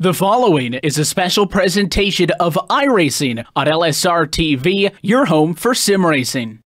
The following is a special presentation of iRacing on LSRTV, your home for sim racing.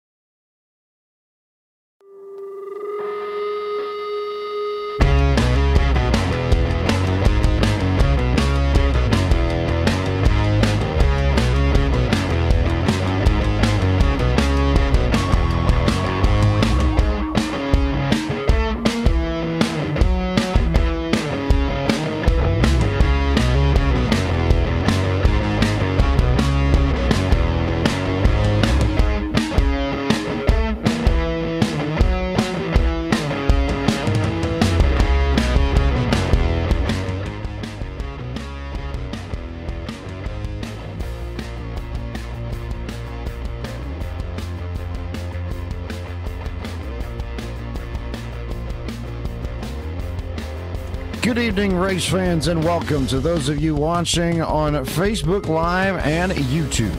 Good evening, race fans, and welcome to those of you watching on Facebook Live and YouTube.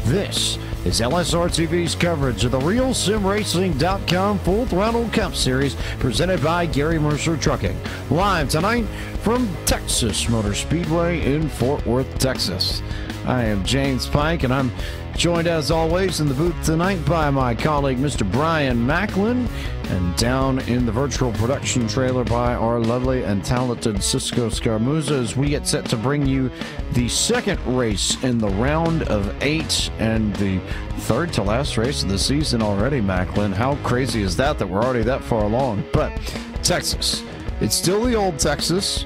This is LSRTV's coverage of the RealSimRacing.com Full Throttle Cup Series presented by Gary Mercer Trucking. Live tonight from Texas Motor Speedway in Fort Worth, Texas. I am James Pike, and I'm joined as always in the booth tonight by my colleague Mr. Brian Macklin, and down in the virtual production trailer by our lovely and talented Cisco Scarmuzza as we get set to bring you the second race in the round of 8 and the third to last race of the season already, Macklin. How crazy is that we're already that far along? But Texas, it's still the old Texas.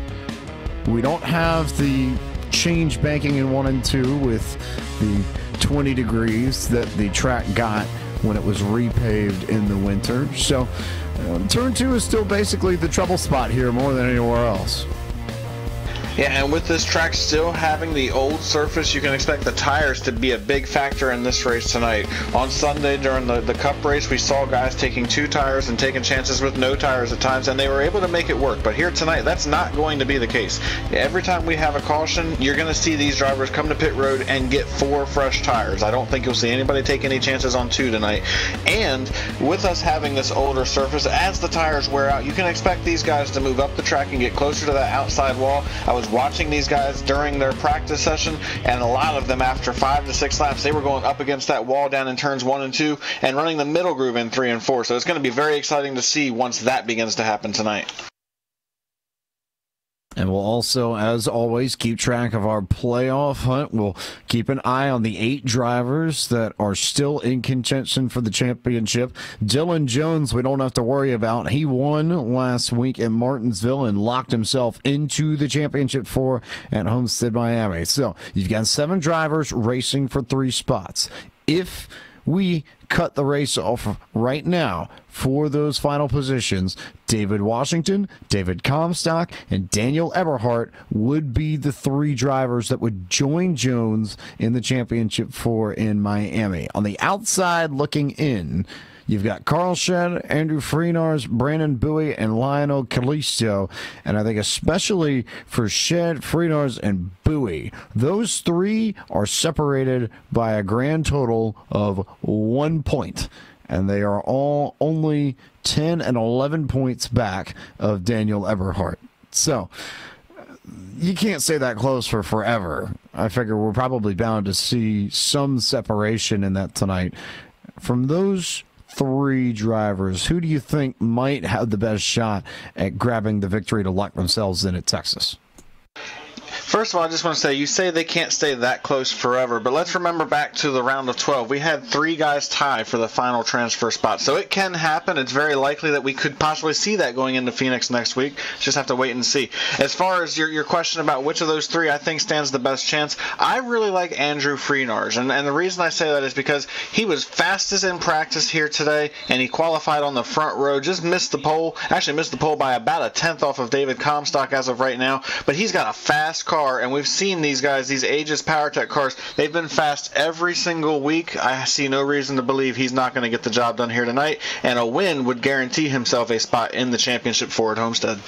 We don't have the change banking in 1 and 2 with the 20 degrees that the track got when it was repaved in the winter. So turn 2 is still basically the trouble spot here more than anywhere else. Yeah, and with this track still having the old surface, you can expect the tires to be a big factor in this race tonight. On Sunday during the Cup race, we saw guys taking 2 tires and taking chances with no tires at times, and they were able to make it work. But here tonight, that's not going to be the case. Every time we have a caution, you're going to see these drivers come to pit road and get 4 fresh tires. I don't think you'll see anybody take any chances on 2 tonight. And with us having this older surface, as the tires wear out, you can expect these guys to move up the track and get closer to that outside wall. I was watching these guys during their practice session, and a lot of them after 5 to 6 laps, they were going up against that wall down in turns 1 and 2 and running the middle groove in 3 and 4. So it's going to be very exciting to see once that begins to happen tonight. And we'll also, as always, keep track of our playoff hunt. We'll keep an eye on the 8 drivers that are still in contention for the championship. Dylan Jones, we don't have to worry about. He won last week in Martinsville and locked himself into the championship 4 at Homestead, Miami. So you've got 7 drivers racing for 3 spots. If we cut the race off right now for those final positions, David Washington, David Comstock, and Daniel Eberhardt would be the 3 drivers that would join Jones in the championship 4 in Miami. On the outside looking in, you've got Carl Shedd, Andrew Freenars, Brandon Bowie, and Lionel Callisto. And I think especially for Shedd, Freenars, and Bowie, those 3 are separated by a grand total of 1 point. And they are all only 10 and 11 points back of Daniel Eberhardt. So you can't stay that close for forever. I figure we're probably bound to see some separation in that tonight. From those 3 drivers, who do you think might have the best shot at grabbing the victory to lock themselves in at Texas? First of all, I just want to say, you say they can't stay that close forever, but let's remember back to the round of 12. We had 3 guys tie for the final transfer spot, so it can happen. It's very likely that we could possibly see that going into Phoenix next week. Just have to wait and see. As far as your question about which of those 3 I think stands the best chance, I really like Andrew Freenars, and the reason I say that is because he was fastest in practice here today, and he qualified on the front row, just missed the pole, actually missed the pole by about 1/10 off of David Comstock as of right now, but he's got a fast car, and we've seen these guys, these Aegis PowerTech cars, they've been fast every single week. I see no reason to believe he's not going to get the job done here tonight, and a win would guarantee himself a spot in the championship 4 at Homestead.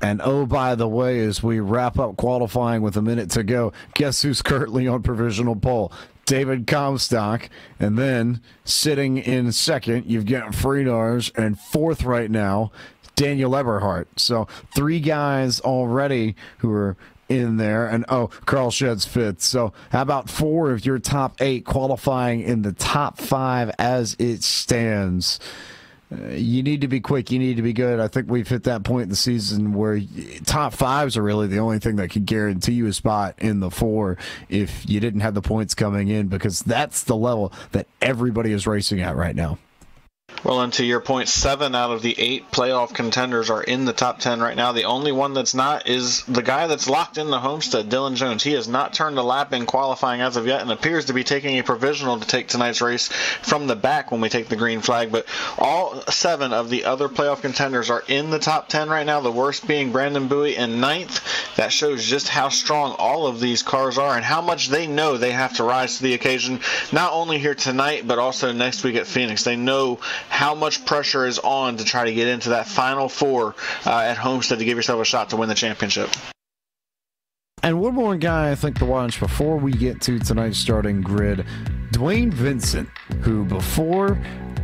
And oh, by the way, as we wrap up qualifying with a minute to go, guess who's currently on provisional pole? David Comstock. And then sitting in second, you've got Freenars, and fourth right now, Daniel Eberhardt. So 3 guys already who are in there, and Carl Shedd's 5th. So how about 4 of your top 8 qualifying in the top 5 as it stands? You need to be quick. You need to be good. I think we've hit that point in the season where top 5s are really the only thing that could guarantee you a spot in the 4 if you didn't have the points coming in, because that's the level that everybody is racing at right now. Well, and to your point, 7 out of the 8 playoff contenders are in the top 10 right now. The only one that's not is the guy that's locked in the Homestead, Dylan Jones. He has not turned a lap in qualifying as of yet and appears to be taking a provisional to take tonight's race from the back when we take the green flag. But all 7 of the other playoff contenders are in the top 10 right now, the worst being Brandon Bowie in 9th. That shows just how strong all of these cars are and how much they know they have to rise to the occasion, not only here tonight, but also next week at Phoenix. They know how much pressure is on to try to get into that final 4 at Homestead to give yourself a shot to win the championship. And one more guy I think to watch before we get to tonight's starting grid, Dwayne Vincent, who before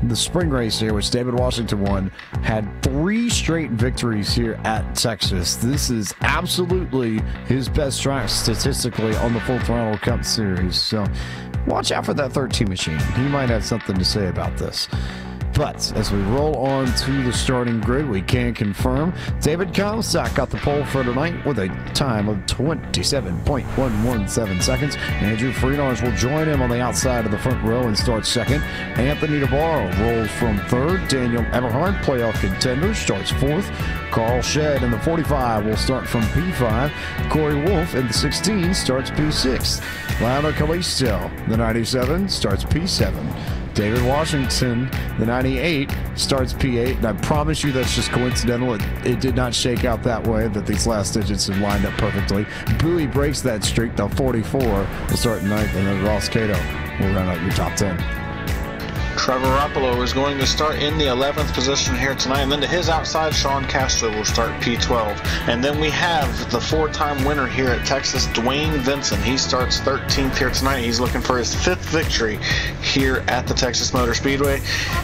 the spring race here, which David Washington won, had 3 straight victories here at Texas. This is absolutely his best track statistically on the Full Throttle Cup Series. So watch out for that 13 machine. He might have something to say about this. But as we roll on to the starting grid, we can confirm David Comstock got the pole for tonight with a time of 27.117 seconds. Andrew Freenars will join him on the outside of the front row and start second. Anthony Navarro rolls from third. Daniel Eberhardt, playoff contender, starts fourth. Carl Shedd in the 45 will start from P5. Corey Wolf in the 16 starts P6. Lionel Calisto, the 97, starts P7. David Washington, the 98, starts P8, and I promise you that's just coincidental. It did not shake out that way, that these last digits have lined up perfectly. Bowie breaks that streak. The 44 will start 9th, and then Ross Cato will round out your top 10. Trevor Rappolo is going to start in the 11th position here tonight, and then to his outside, Sean Castro will start P12. And then we have the 4-time winner here at Texas, Dwayne Vincent. He starts 13th here tonight. He's looking for his 5th victory here at the Texas Motor Speedway.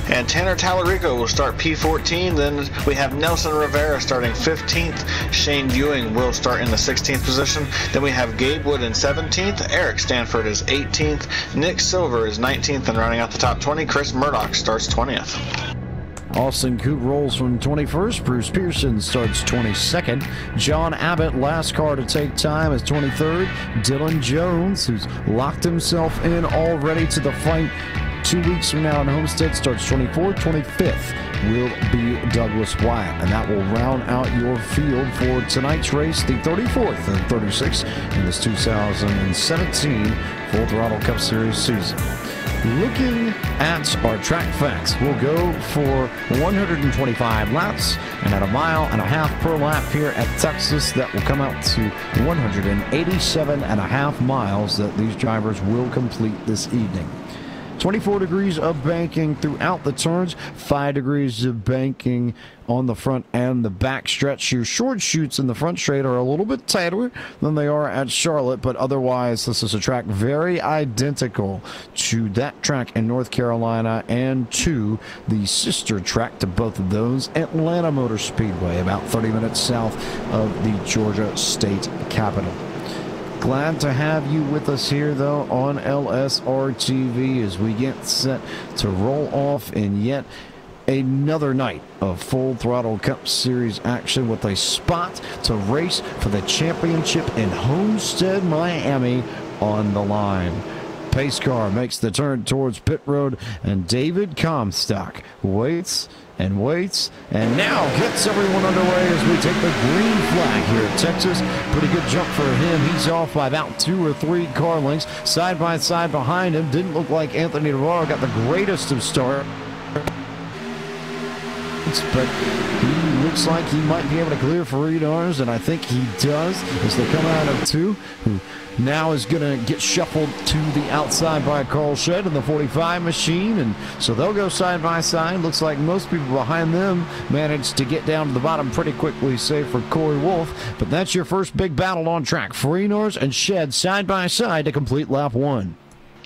And Tanner Tallarico will start P14. Then we have Nelson Rivera starting 15th. Shane Ewing will start in the 16th position. Then we have Gabe Wood in 17th. Eric Stanford is 18th. Nick Silver is 19th, and rounding out the top 20, Chris Murdoch starts 20th. Austin Coote rolls from 21st. Bruce Pearson starts 22nd. John Abbott, last car to take time, is 23rd. Dylan Jones, who's locked himself in already to the fight 2 weeks from now in Homestead, starts 24th. 25th will be Douglas Wyatt, and that will round out your field for tonight's race, the 34th and 36th in this 2017 Full Throttle Cup Series season. Looking at our track facts, we'll go for 125 laps, and at 1.5 miles per lap here at Texas, that will come out to 187.5 miles that these drivers will complete this evening. 24 degrees of banking throughout the turns, 5 degrees of banking on the front and the back stretch. Your short chutes in the front straight are a little bit tighter than they are at Charlotte, but otherwise this is a track very identical to that track in North Carolina and to the sister track to both of those, Atlanta Motor Speedway, about 30 minutes south of the Georgia State Capitol. Glad to have you with us here, though, on LSRTV as we get set to roll off in yet another night of Full Throttle Cup Series action with a spot to race for the championship in Homestead, Miami on the line. Pace car makes the turn towards pit road, and David Comstock waits and waits, and now gets everyone underway as we take the green flag here at Texas. Pretty good jump for him. He's off by about 2 or 3 car lengths. Side by side behind him. Didn't look like Anthony Navarro got the greatest of start, but he looks like he might be able to clear for Redars, and I think he does as they come out of 2, who now is going to get shuffled to the outside by Carl Shedd in the 45 machine, and so they'll go side by side. Looks like most people behind them managed to get down to the bottom pretty quickly, save for Corey Wolf, but that's your first big battle on track. Freenars and Shedd side by side to complete lap 1.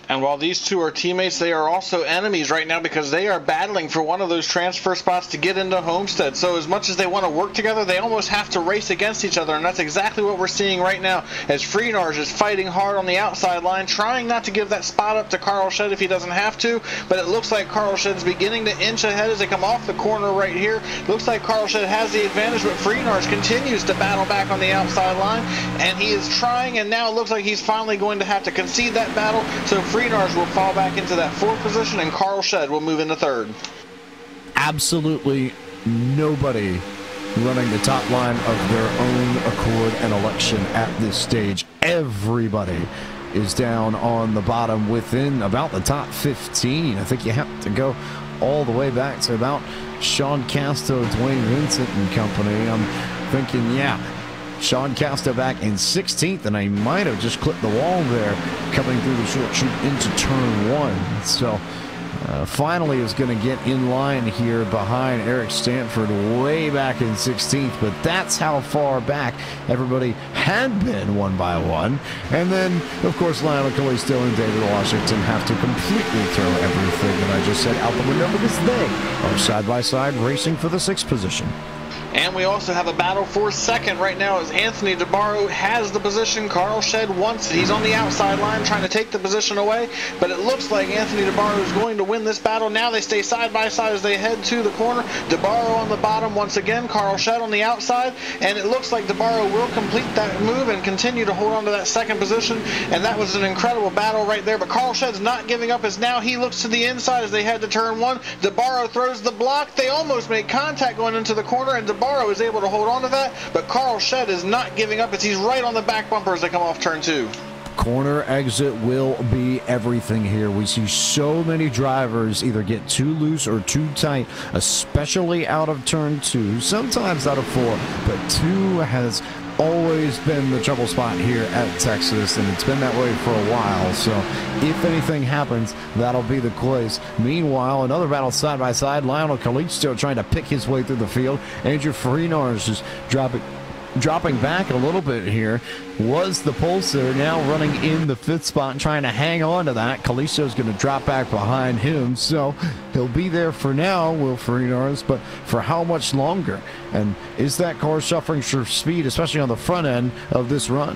And while these two are teammates, they are also enemies right now because they are battling for one of those transfer spots to get into Homestead. So as much as they want to work together, they almost have to race against each other, and that's exactly what we're seeing right now as Freenars is fighting hard on the outside line, trying not to give that spot up to Carl Shedd if he doesn't have to, but it looks like Carl Shedd's beginning to inch ahead as they come off the corner right here. Looks like Carl Shedd has the advantage, but Freenars continues to battle back on the outside line, and he is trying, and now it looks like he's finally going to have to concede that battle. So Freenars will fall back into that fourth position, and Carl Shedd will move into third. Absolutely nobody running the top line of their own accord and election at this stage. Everybody is down on the bottom within about the top 15. I think you have to go all the way back to about Sean Casto, Dwayne Vincent and company. I'm thinking, yeah, Sean Casto back in 16th, and I might have just clipped the wall there coming through the short chute into turn one. So finally is going to get in line here behind Eric Stanford way back in 16th, but that's how far back everybody had been one by one. And then, of course, Lionel Kalisto and David Washington have to completely throw everything that I just said out the window because they are side by side racing for the 6th position. And we also have a battle for second right now as Anthony DeBarro has the position. Carl Shedd wants it. He's on the outside line trying to take the position away, but it looks like Anthony DeBarro is going to win this battle. Now they stay side by side as they head to the corner. DeBarro on the bottom once again, Carl Shedd on the outside, and it looks like DeBarro will complete that move and continue to hold on to that second position, and that was an incredible battle right there. But Carl Shedd's not giving up as now he looks to the inside as they head to turn one. DeBarro throws the block. They almost make contact going into the corner, and DeBarro is able to hold on to that, but Carl Shedd is not giving up as he's right on the back bumper as they come off turn two. Corner exit will be everything here. We see so many drivers either get too loose or too tight, especially out of turn two, sometimes out of four, but two has always been the trouble spot here at Texas, and it's been that way for a while. So if anything happens, that'll be the case. Meanwhile, another battle side by side. Lionel Kalisto trying to pick his way through the field. Andrew Freenars is dropping back a little bit here. Was the pole sitter now running in the 5th spot and trying to hang on to that. Kalisto's going to drop back behind him, so he'll be there for now, Will Freenars, but for how much longer? And is that car suffering for speed, especially on the front end of this run?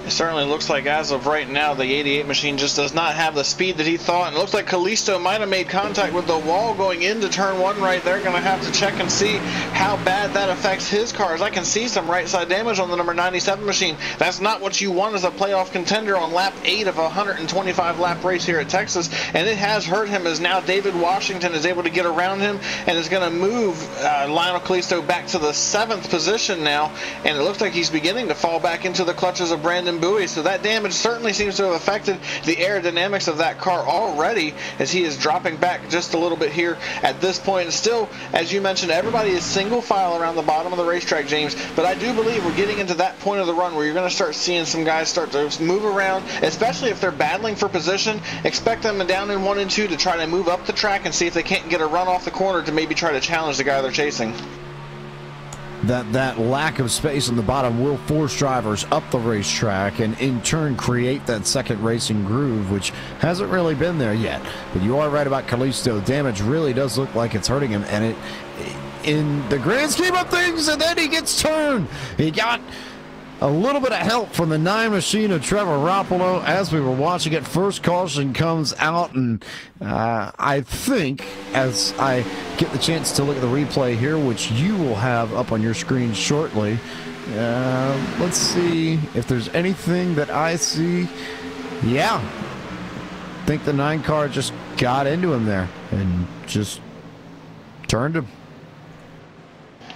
It certainly looks like as of right now the 88 machine just does not have the speed that he thought, and it looks like Kalisto might have made contact with the wall going into turn one right there. Going to have to check and see how bad that affects his cars. I can see some right side damage on the number 97 machine. That's not what you want as a playoff contender on lap 8 of a 125 lap race here at Texas, and it has hurt him as now David Washington is able to get around him and is going to move Lionel Kalisto back to the 7th position now, and it looks like he's beginning to fall back into the clutches of Brandon Bowie. So that damage certainly seems to have affected the aerodynamics of that car already as he is dropping back just a little bit here at this point. And still, as you mentioned, everybody is single file around the bottom of the racetrack, James, but I do believe we're getting into that point of the run where you're going to start seeing some guys start to move around, especially if they're battling for position. Expect them down in 1 and 2 to try to move up the track and see if they can't get a run off the corner to maybe try to challenge the guy they're chasing. That lack of space on the bottom will force drivers up the racetrack and in turn create that second racing groove, which hasn't really been there yet. But you are right about Kalisto. Damage really does look like it's hurting him, and it in the grand scheme of things, and then he gets turned. He got a little bit of help from the 9 machine of Trevor Roppolo as we were watching it. First caution comes out, and I think as I get the chance to look at the replay here, which you will have up on your screen shortly, let's see if there's anything that I see. Yeah, I think the 9 car just got into him there and just turned him.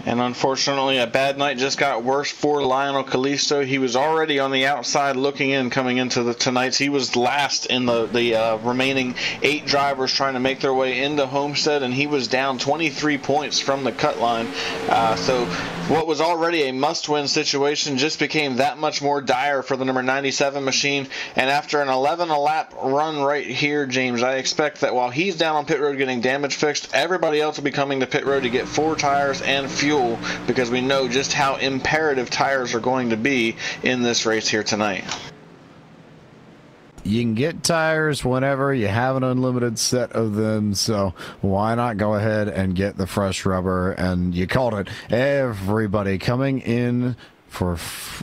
And unfortunately, a bad night just got worse for Lionel Kalisto. He was already on the outside looking in coming into the tonight's. He was last in the remaining 8 drivers trying to make their way into Homestead, and he was down 23 points from the cut line. So what was already a must-win situation just became that much more dire for the number 97 machine. And after an 11-lap run right here, James, I expect that while he's down on pit road getting damage fixed, everybody else will be coming to pit road to get 4 tires and fuel, because we know just how imperative tires are going to be in this race here tonight. you can get tires whenever. You have an unlimited set of them, so why not go ahead and get the fresh rubber? And you called it. Everybody coming in for,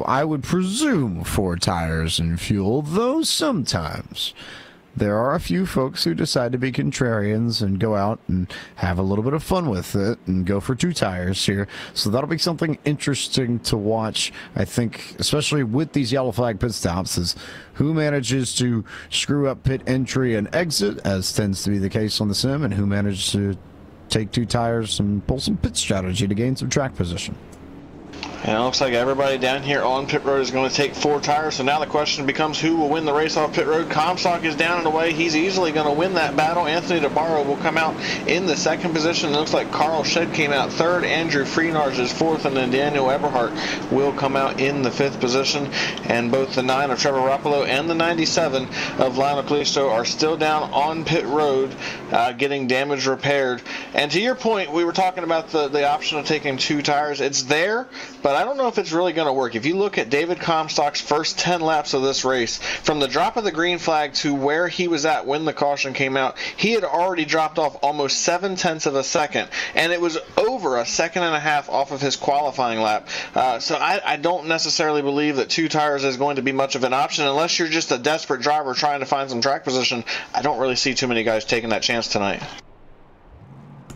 I would presume, 4 tires and fuel, though sometimes there are a few folks who decide to be contrarians and go out and have a little bit of fun with it and go for 2 tires here. So that'll be something interesting to watch, I think, especially with these yellow flag pit stops, is who manages to screw up pit entry and exit, as tends to be the case on the sim, and who manages to take 2 tires and pull some pit strategy to gain some track position. And it looks like everybody down here on pit road is going to take 4 tires. So now the question becomes who will win the race off pit road. Comstock is down and away. He's easily going to win that battle. Anthony DeBarro will come out in the 2nd position. It looks like Carl Shedd came out 3rd. Andrew Freenars is 4th. And then Daniel Eberhardt will come out in the 5th position. And both the 9 of Trevor Rappolo and the 97 of Lionel Calisto are still down on pit road getting damage repaired. And to your point, we were talking about the option of taking 2 tires. It's there, but I don't know if it's really going to work. If you look at David Comstock's first 10 laps of this race, from the drop of the green flag to where he was at when the caution came out, he had already dropped off almost 7/10 of a second, and it was over a 1.5 seconds off of his qualifying lap. So I don't necessarily believe that 2 tires is going to be much of an option unless you're just a desperate driver trying to find some track position. I don't really see too many guys taking that chance tonight.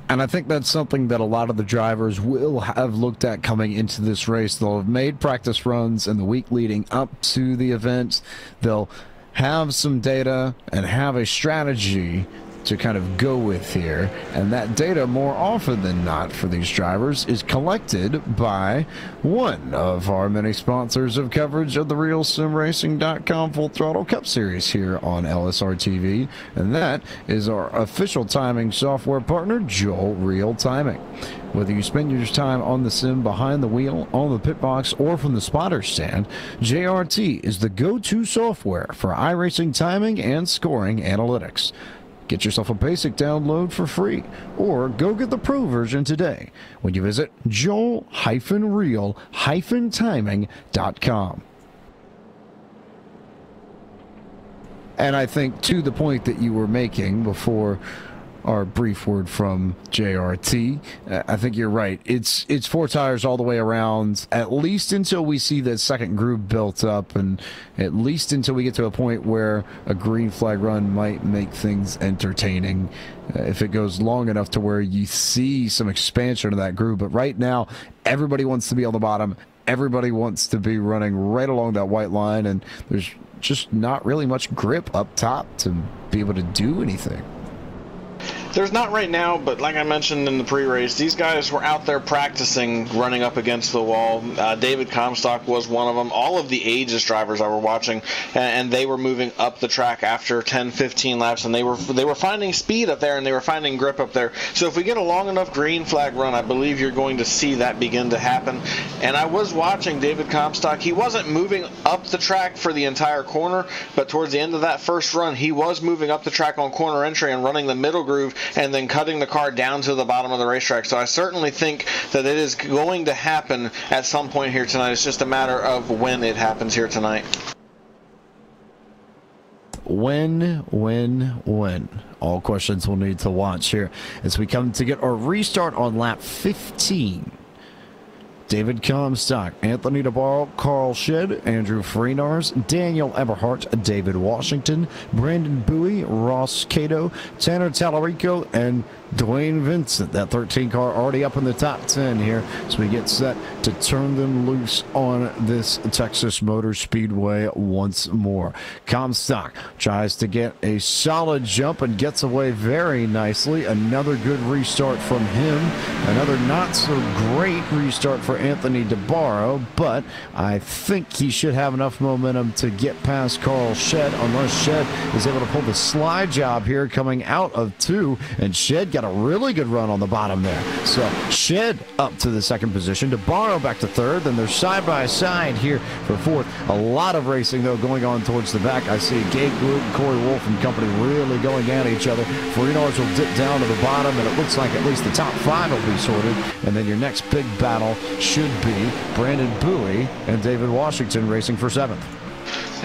And I think that's something that a lot of the drivers will have looked at coming into this race. They'll have made practice runs in the week leading up to the event. They'll have some data and have a strategy to kind of go with here, and that data, more often than not for these drivers, is collected by one of our many sponsors of coverage of the RealSimRacing.com Full Throttle Cup Series here on LSRTV, and that is our official timing software partner, Joel Real Timing. Whether you spend your time on the sim, behind the wheel, on the pit box, or from the spotter stand, JRT is the go-to software for iRacing timing and scoring analytics. Get yourself a basic download for free, or go get the pro version today when you visit joel-real-timing.com. And I think, to the point that you were making before our brief word from JRT, I think you're right. It's 4 tires all the way around, at least until we see that second groove built up, and at least until we get to a point where a green flag run might make things entertaining, if it goes long enough to where you see some expansion of that groove. But right now, everybody wants to be on the bottom. Everybody wants to be running right along that white line, and there's just not really much grip up top to be able to do anything. There's not right now, but like I mentioned in the pre-race, these guys were out there practicing running up against the wall. David Comstock was one of them. All of the Aegis drivers I were watching, and they were moving up the track after 10, 15 laps, and they were finding speed up there, and they were finding grip up there. So if we get a long enough green flag run, I believe you're going to see that begin to happen. And I was watching David Comstock. He wasn't moving up the track for the entire corner, but towards the end of that first run, he was moving up the track on corner entry and running the middle groove, and then cutting the car down to the bottom of the racetrack. So I certainly think that it is going to happen at some point here tonight. It's just a matter of when it happens here tonight. When? All questions we'll need to watch here as we come to get our restart on lap 15. David Comstock, Anthony DeBarro, Carl Shedd, Andrew Freenars, Daniel Eberhardt, David Washington, Brandon Bowie, Ross Cato, Tanner Tallarico, and Dwayne Vincent. That 13 car already up in the top 10 here, so we get set to turn them loose on this Texas Motor Speedway once more. Comstock tries to get a solid jump and gets away very nicely. Another good restart from him. Another not so great restart for Anthony DeBarro, but I think he should have enough momentum to get past Carl Shedd, unless Shedd is able to pull the slide job here coming out of 2, and Shedd got a really good run on the bottom there. So Shedd up to the 2nd position, DeBarro back to 3rd, then they're side by side here for 4th. A lot of racing though going on towards the back. I see Gabe Glute and Corey Wolf and company really going at each other. Freenars will dip down to the bottom, and it looks like at least the top 5 will be sorted, and then your next big battle should be Brandon Bowie and David Washington racing for 7th.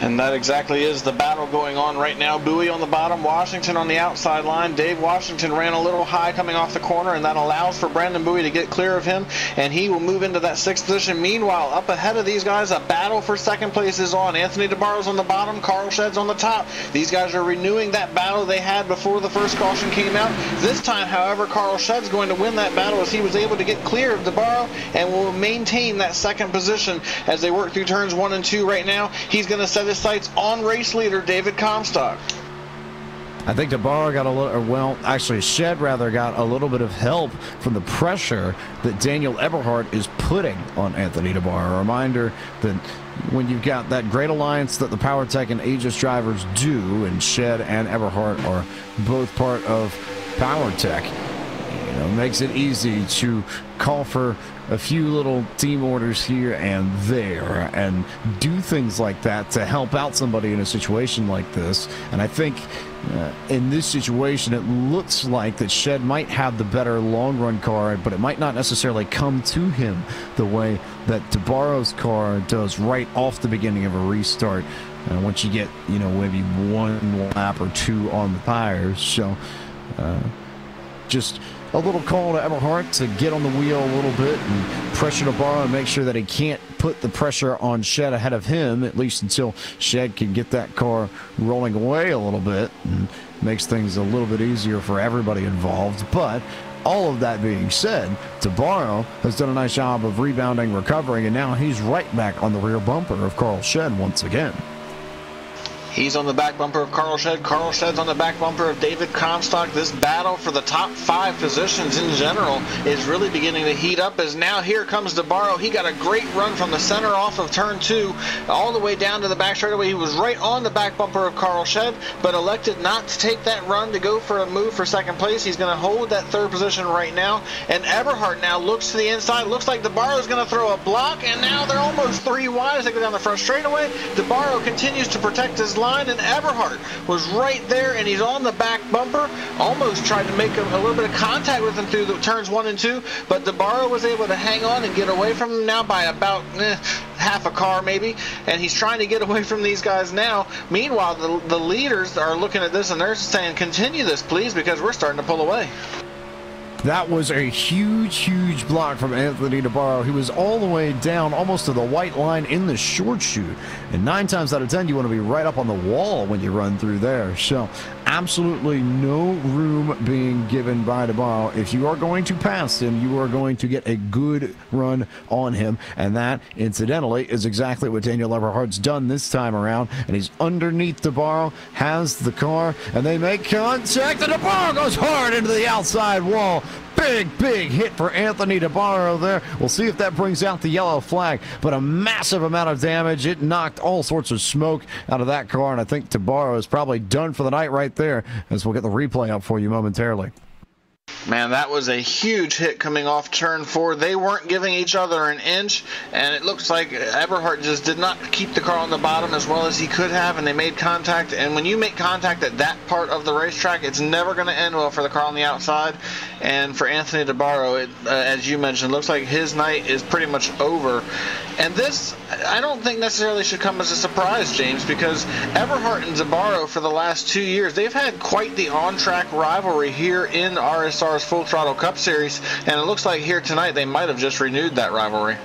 And that exactly is the battle going on right now. Bowie on the bottom, Washington on the outside line. Dave Washington ran a little high coming off the corner, and that allows for Brandon Bowie to get clear of him, and he will move into that 6th position. Meanwhile, up ahead of these guys, a battle for 2nd place is on. Anthony DeBarro's on the bottom, Carl Shedd's on the top. These guys are renewing that battle they had before the first caution came out. This time, however, Carl Shedd's going to win that battle as he was able to get clear of DeBarro and will maintain that 2nd position as they work through turns 1 and 2 right now. He's going to set his sights on race leader David Comstock. I think DeBarro got a little, well, actually Shed rather got a little bit of help from the pressure that Daniel Eberhardt is putting on Anthony DeBarro. A reminder that when you've got that great alliance that the PowerTech and Aegis drivers do, and Shed and Eberhardt are both part of PowerTech, you know, makes it easy to call for a few little team orders here and there and do things like that to help out somebody in a situation like this. And I think in this situation, it looks like that Shed might have the better long run car, but it might not necessarily come to him the way that DeBarro's car does right off the beginning of a restart. Once you get, you know, maybe 1 lap or 2 on the tires. So just a little call to Eberhardt to get on the wheel a little bit and pressure DeBarro and make sure that he can't put the pressure on Shed ahead of him, at least until Shed can get that car rolling away a little bit, and makes things a little bit easier for everybody involved. But all of that being said, DeBarro has done a nice job of rebounding, recovering, and now he's right back on the rear bumper of Carl Shed once again. He's on the back bumper of Carl Shed. Carl Shed's on the back bumper of David Comstock. This battle for the top 5 positions in general is really beginning to heat up, as now here comes DeBarro. He got a great run from the center off of turn 2 all the way down to the back straightaway. He was right on the back bumper of Carl Shed, but elected not to take that run to go for a move for 2nd place. He's going to hold that 3rd position right now, and Eberhardt now looks to the inside. Looks like DeBarro's going to throw a block, and now they're almost 3 wide as they go down the front straightaway. DeBarro continues to protect his line, and Eberhardt was right there, and he's on the back bumper. Almost tried to make a little bit of contact with him through the turns 1 and 2, but DeBarro was able to hang on and get away from him now by about half a car maybe, and he's trying to get away from these guys now. Meanwhile, the leaders are looking at this and they're saying, continue this please, because we're starting to pull away. That was a huge block from Anthony DeBarro. He was all the way down almost to the white line in the short chute. And 9 times out of 10, you want to be right up on the wall when you run through there. So absolutely no room being given by DeBarro. If you are going to pass him, you are going to get a good run on him. And that, incidentally, is exactly what Daniel Eberhardt's done this time around. And he's underneath DeBarro, has the car, and they make contact, and DeBarro goes hard into the outside wall. Big hit for Anthony DeBarro there. We'll see if that brings out the yellow flag, but a massive amount of damage. It knocked all sorts of smoke out of that car, and I think DeBarro is probably done for the night right there, as we'll get the replay up for you momentarily. Man, that was a huge hit coming off turn 4. They weren't giving each other an inch, and it looks like Eberhardt just did not keep the car on the bottom as well as he could have, and they made contact. And when you make contact at that part of the racetrack, it's never going to end well for the car on the outside. And for Anthony DeBarro, as you mentioned, looks like his night is pretty much over. And this, I don't think necessarily should come as a surprise, James, because Eberhardt and DeBarro for the last 2 years, they've had quite the on-track rivalry here in RSR's Full Throttle Cup Series, and it looks like here tonight they might have just renewed that rivalry.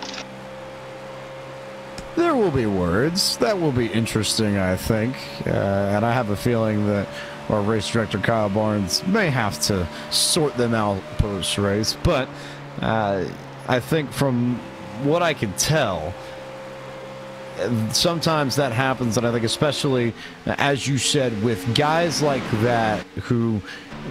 There will be words. That will be interesting, I think. And I have a feeling that our race director, Kyle Barnes, may have to sort them out post-race. But I think from what I can tell, sometimes that happens, and I think especially, as you said, with guys like that who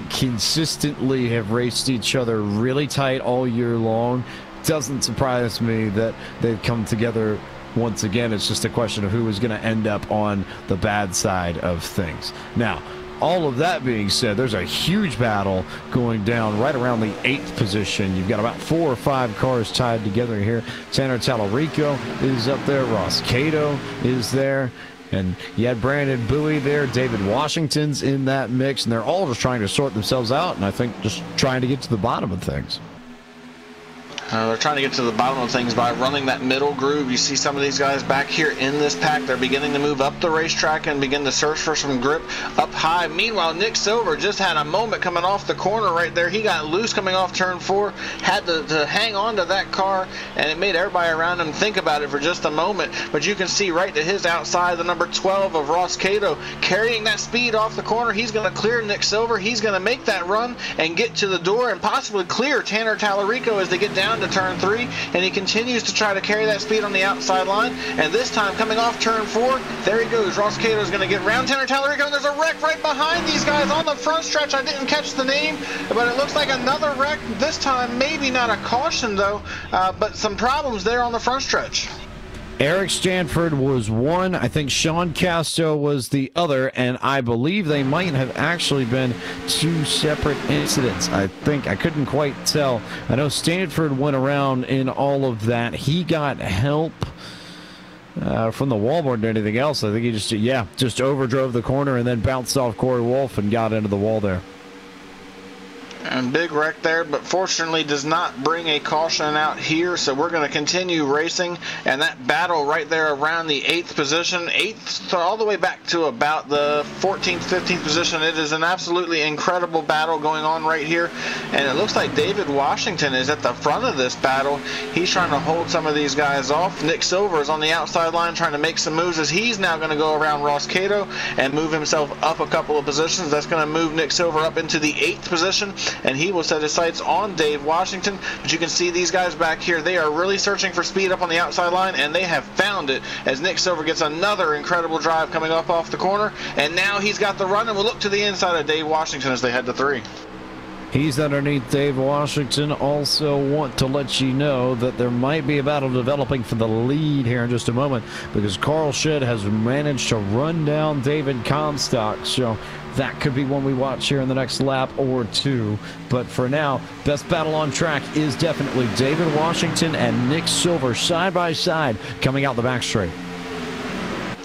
consistently have raced each other really tight all year long, doesn't surprise me that they've come together once again. It's just a question of who is going to end up on the bad side of things. Now, all of that being said, there's a huge battle going down right around the 8th position. You've got about 4 or 5 cars tied together here. Tanner Tallarico is up there. Ross Cato is there. And you had Brandon Bowie there. David Washington's in that mix. And they're all just trying to sort themselves out. And I think just trying to get to the bottom of things. They're trying to get to the bottom of things by running that middle groove. You see some of these guys back here in this pack. They're beginning to move up the racetrack and begin to search for some grip up high. Meanwhile, Nick Silver just had a moment coming off the corner right there. He got loose coming off turn 4, had to hang on to that car, and it made everybody around him think about it for just a moment. But you can see right to his outside, the number 12 of Ross Cato carrying that speed off the corner. He's going to clear Nick Silver. He's going to make that run and get to the door and possibly clear Tanner Tallarico as they get down to turn 3, and he continues to try to carry that speed on the outside line. And this time coming off turn 4, there he goes. Ross Cato is going to get around Tanner Tallarico, and there's a wreck right behind these guys on the front stretch. I didn't catch the name, but it looks like another wreck. This time maybe not a caution though, but some problems there on the front stretch. Eric Stanford was one. I think Sean Casto was the other, and I believe they might have actually been 2 separate incidents. I think I couldn't quite tell. I know Stanford went around in all of that. He got help from the wall more than anything else. I think he just overdrove the corner and then bounced off Corey Wolf and got into the wall there. And big wreck there, but fortunately does not bring a caution out here, so we're going to continue racing. And that battle right there around the 8th position, 8th all the way back to about the 14th, 15th position. It is an absolutely incredible battle going on right here, and it looks like David Washington is at the front of this battle. He's trying to hold some of these guys off. Nick Silver is on the outside line trying to make some moves, as he's now going to go around Ross Cato and move himself up a couple of positions. That's going to move Nick Silver up into the 8th position, and he will set his sights on Dave Washington. But you can see these guys back here, they are really searching for speed up on the outside line, and they have found it as Nick Silver gets another incredible drive coming up off the corner, and now he's got the run, and we'll look to the inside of Dave Washington as they head to 3. He's underneath Dave Washington. Also want to let you know that there might be a battle developing for the lead here in just a moment, because Carl Shedd has managed to run down David Comstock. So that could be one we watch here in the next lap or 2. But for now, best battle on track is definitely David Washington and Nick Silver side by side coming out the back straight.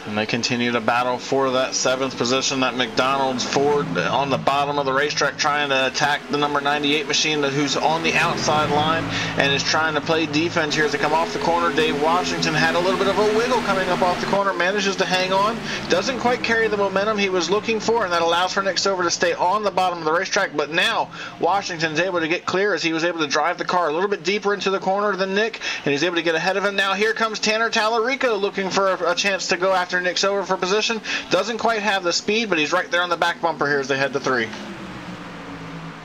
And they continue to battle for that 7th position. That McDonald's Ford on the bottom of the racetrack trying to attack the number 98 machine who's on the outside line and is trying to play defense here as they come off the corner. Dave Washington had a little bit of a wiggle coming up off the corner, manages to hang on, doesn't quite carry the momentum he was looking for, and that allows for Nick Silver to stay on the bottom of the racetrack. But now Washington's able to get clear as he was able to drive the car a little bit deeper into the corner than Nick, and he's able to get ahead of him. Now here comes Tanner Tallarico looking for a chance to go after Nick Silver for position. Doesn't quite have the speed, but he's right there on the back bumper here as they head to 3.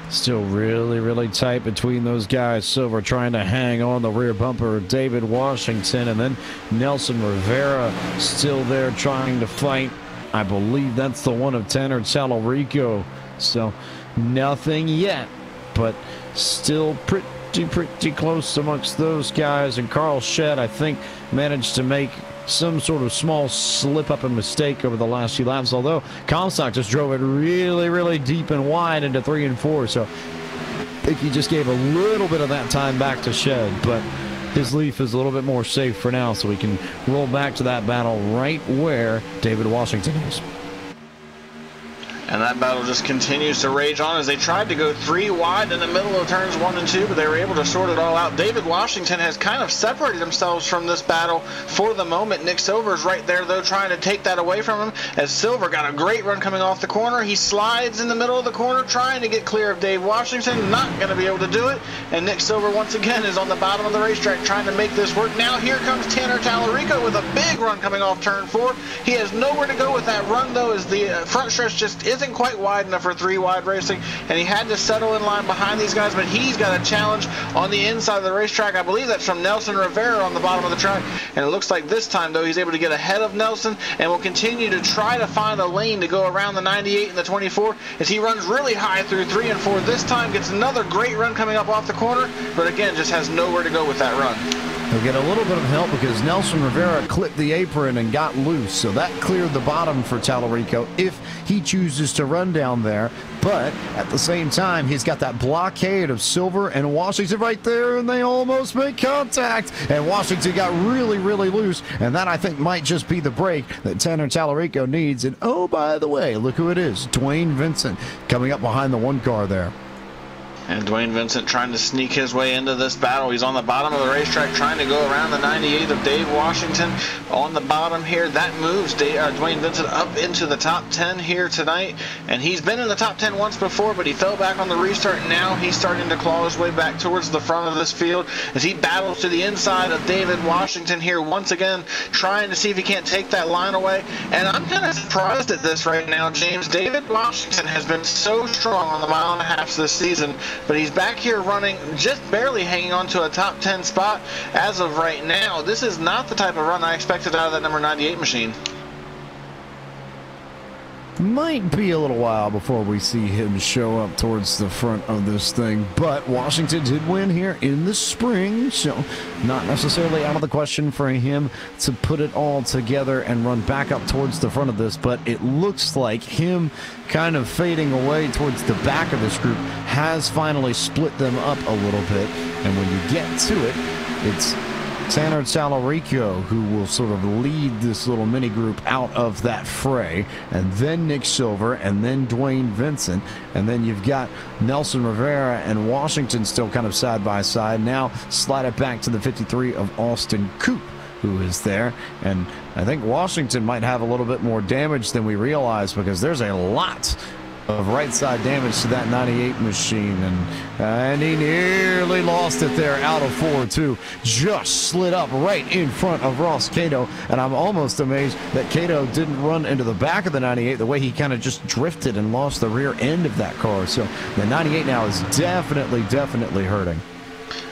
Still really tight between those guys. Silver trying to hang on the rear bumper of David Washington, and then Nelson Rivera still there trying to fight. I believe that's the one of Tanner Tallarico. So nothing yet, but still pretty close amongst those guys. And Carl Shedd, I think, managed to make some sort of small slip up and mistake over the last few laps, although Comstock just drove it really deep and wide into 3 and 4. So I think he just gave a little bit of that time back to Shedd, but his leaf is a little bit more safe for now, so we can roll back to that battle right where David Washington is. And that battle just continues to rage on as they tried to go 3 wide in the middle of turns 1 and 2, but they were able to sort it all out. David Washington has kind of separated themselves from this battle for the moment. Nick Silver's right there, though, trying to take that away from him, as Silver got a great run coming off the corner. He slides in the middle of the corner, trying to get clear of Dave Washington. Not going to be able to do it, and Nick Silver once again is on the bottom of the racetrack trying to make this work. Now here comes Tanner Tallarico with a big run coming off turn 4. He has nowhere to go with that run, though, as the front stretch just isn't quite wide enough for 3 wide racing, and he had to settle in line behind these guys, but he's got a challenge on the inside of the racetrack. I believe that's from Nelson Rivera on the bottom of the track, and it looks like this time, though, he's able to get ahead of Nelson and will continue to try to find a lane to go around the 98 and the 24 as he runs really high through 3 and 4. This time gets another great run coming up off the corner, but again, just has nowhere to go with that run. He'll get a little bit of help because Nelson Rivera clipped the apron and got loose, so that cleared the bottom for Tallarico if he chooses to run down there. But at the same time, he's got that blockade of Silver and Washington right there, and they almost make contact. And Washington got really loose, and that, I think, might just be the break that Tanner Tallarico needs. And oh, by the way, look who it is, Dwayne Vincent coming up behind the 1 car there. And Dwayne Vincent trying to sneak his way into this battle. He's on the bottom of the racetrack trying to go around the 98 of Dave Washington on the bottom here. That moves Dwayne Vincent up into the top 10 here tonight. And he's been in the top 10 once before, but he fell back on the restart. Now he's starting to claw his way back towards the front of this field as he battles to the inside of David Washington here once again, trying to see if he can't take that line away. And I'm kind of surprised at this right now, James. David Washington has been so strong on the mile and a half this season, but he's back here running, just barely hanging on to a top 10 spot as of right now. This is not the type of run I expected out of that number 98 machine. Might be a little while before we see him show up towards the front of this thing, but Washington did win here in the spring, so not necessarily out of the question for him to put it all together and run back up towards the front of this, but it looks like him kind of fading away towards the back of this group has finally split them up a little bit, and when you get to it, it's Tanner Talarico who will sort of lead this little mini group out of that fray, and then Nick Silver, and then Dwayne Vincent, and then you've got Nelson Rivera and Washington still kind of side by side. Now slide it back to the 53 of Austin Coop, who is there, and I think Washington might have a little bit more damage than we realize, because there's a lot of right side damage to that 98 machine, and he nearly lost it there out of 4 too. Just slid up right in front of Ross Cato, and I'm almost amazed that Cato didn't run into the back of the 98 the way he kind of just drifted and lost the rear end of that car. So the 98 now is definitely hurting.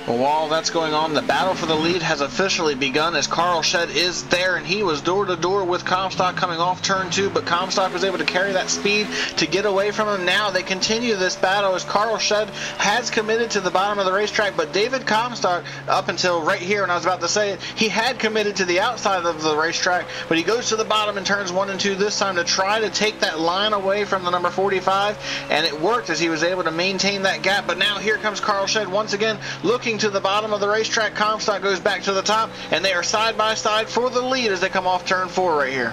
Well, while that's going on, the battle for the lead has officially begun as Carl Shedd is there, and he was door-to-door with Comstock coming off turn 2, but Comstock was able to carry that speed to get away from him. Now they continue this battle as Carl Shedd has committed to the bottom of the racetrack, but David Comstock, up until right here, and I was about to say it, he had committed to the outside of the racetrack, but he goes to the bottom in turns 1 and 2 this time to try to take that line away from the number 45, and it worked as he was able to maintain that gap. But now here comes Carl Shedd once again looking to the bottom of the racetrack. Comstock goes back to the top, and they are side by side for the lead as they come off turn 4 right here.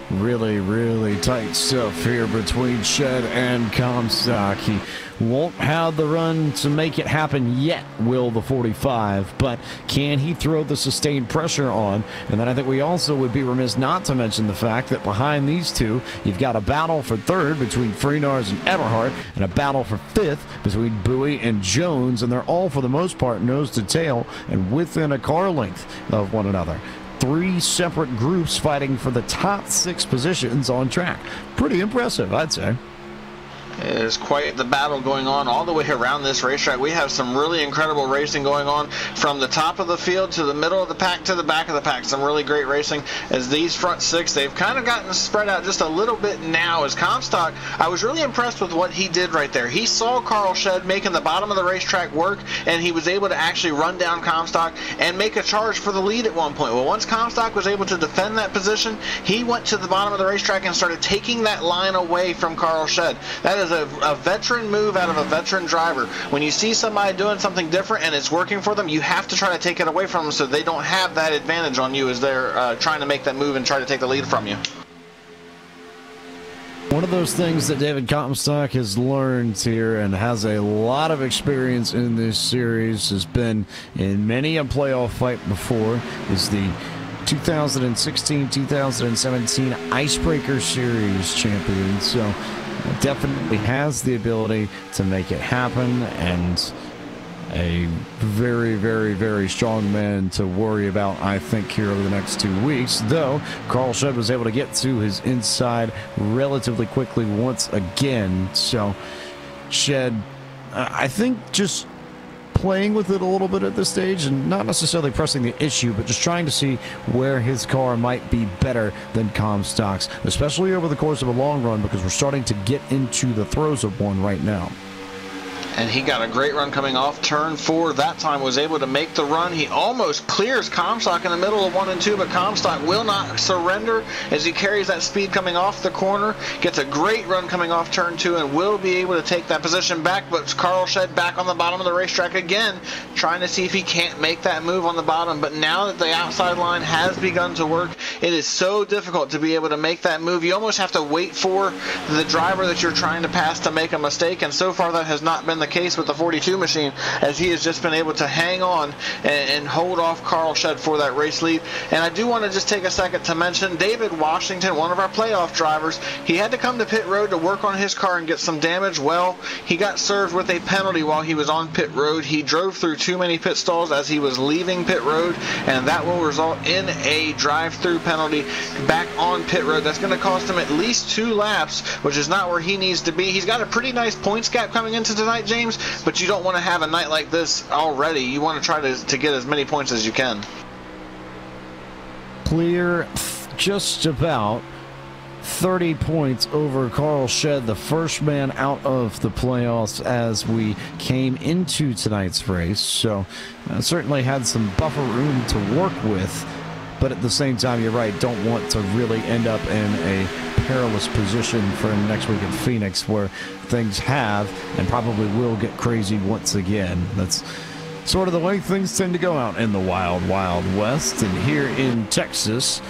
Really tight stuff here between Shedd and Comstock. He won't have the run to make it happen yet, will the 45, but can he throw the sustained pressure on? And then I think we also would be remiss not to mention the fact that behind these two, you've got a battle for third between Freenars and Everhart, and a battle for fifth between Bowie and Jones, and they're all, for the most part, nose to tail and within a car length of one another. 3 separate groups fighting for the top 6 positions on track. Pretty impressive, I'd say. It is quite the battle going on all the way around this racetrack. We have some really incredible racing going on from the top of the field to the middle of the pack to the back of the pack. Some really great racing as these front 6, they've kind of gotten spread out just a little bit now. As Comstock, I was really impressed with what he did right there. He saw Carl Shedd making the bottom of the racetrack work, and he was able to actually run down Comstock and make a charge for the lead at one point. Well, once Comstock was able to defend that position, he went to the bottom of the racetrack and started taking that line away from Carl Shedd. That is a veteran move out of a veteran driver. When you see somebody doing something different and it's working for them, you have to try to take it away from them so they don't have that advantage on you as they're trying to make that move and try to take the lead from you. One of those things that David Comstock has learned here and has a lot of experience in this series, has been in many a playoff fight before, is the 2016-2017 Icebreaker Series champion. So definitely has the ability to make it happen, and a very strong man to worry about, I think, here over the next 2 weeks. Though Carl Shedd was able to get to his inside relatively quickly once again. So Shedd, I think, just playing with it a little bit at this stage and not necessarily pressing the issue, but just trying to see where his car might be better than Comstock's, especially over the course of a long run, because we're starting to get into the throes of one right now. And he got a great run coming off turn 4. That time was able to make the run. He almost clears Comstock in the middle of 1 and 2, but Comstock will not surrender as he carries that speed coming off the corner. Gets a great run coming off turn 2 and will be able to take that position back, but Carl Shedd back on the bottom of the racetrack again, trying to see if he can't make that move on the bottom. But now that the outside line has begun to work, it is so difficult to be able to make that move. You almost have to wait for the driver that you're trying to pass to make a mistake, and so far that has not been the case with the 42 machine, as he has just been able to hang on and hold off Carl Shedd for that race lead. And I do want to just take a second to mention David Washington, one of our playoff drivers. He had to come to pit road to work on his car and get some damage. Well, he got served with a penalty while he was on pit road. He drove through too many pit stalls as he was leaving pit road, and that will result in a drive-through penalty back on pit road. That's going to cost him at least 2 laps, which is not where he needs to be. He's got a pretty nice points gap coming into tonight, James, but you don't want to have a night like this already. You want to try to get as many points as you can. Clear just about 30 points over Carl Shedd, the first man out of the playoffs as we came into tonight's race. So certainly had some buffer room to work with, but at the same time, you're right, don't want to really end up in a perilous position for next week at Phoenix, where things have and probably will get crazy once again. That's sort of the way things tend to go out in the wild, wild west. And here in Texas,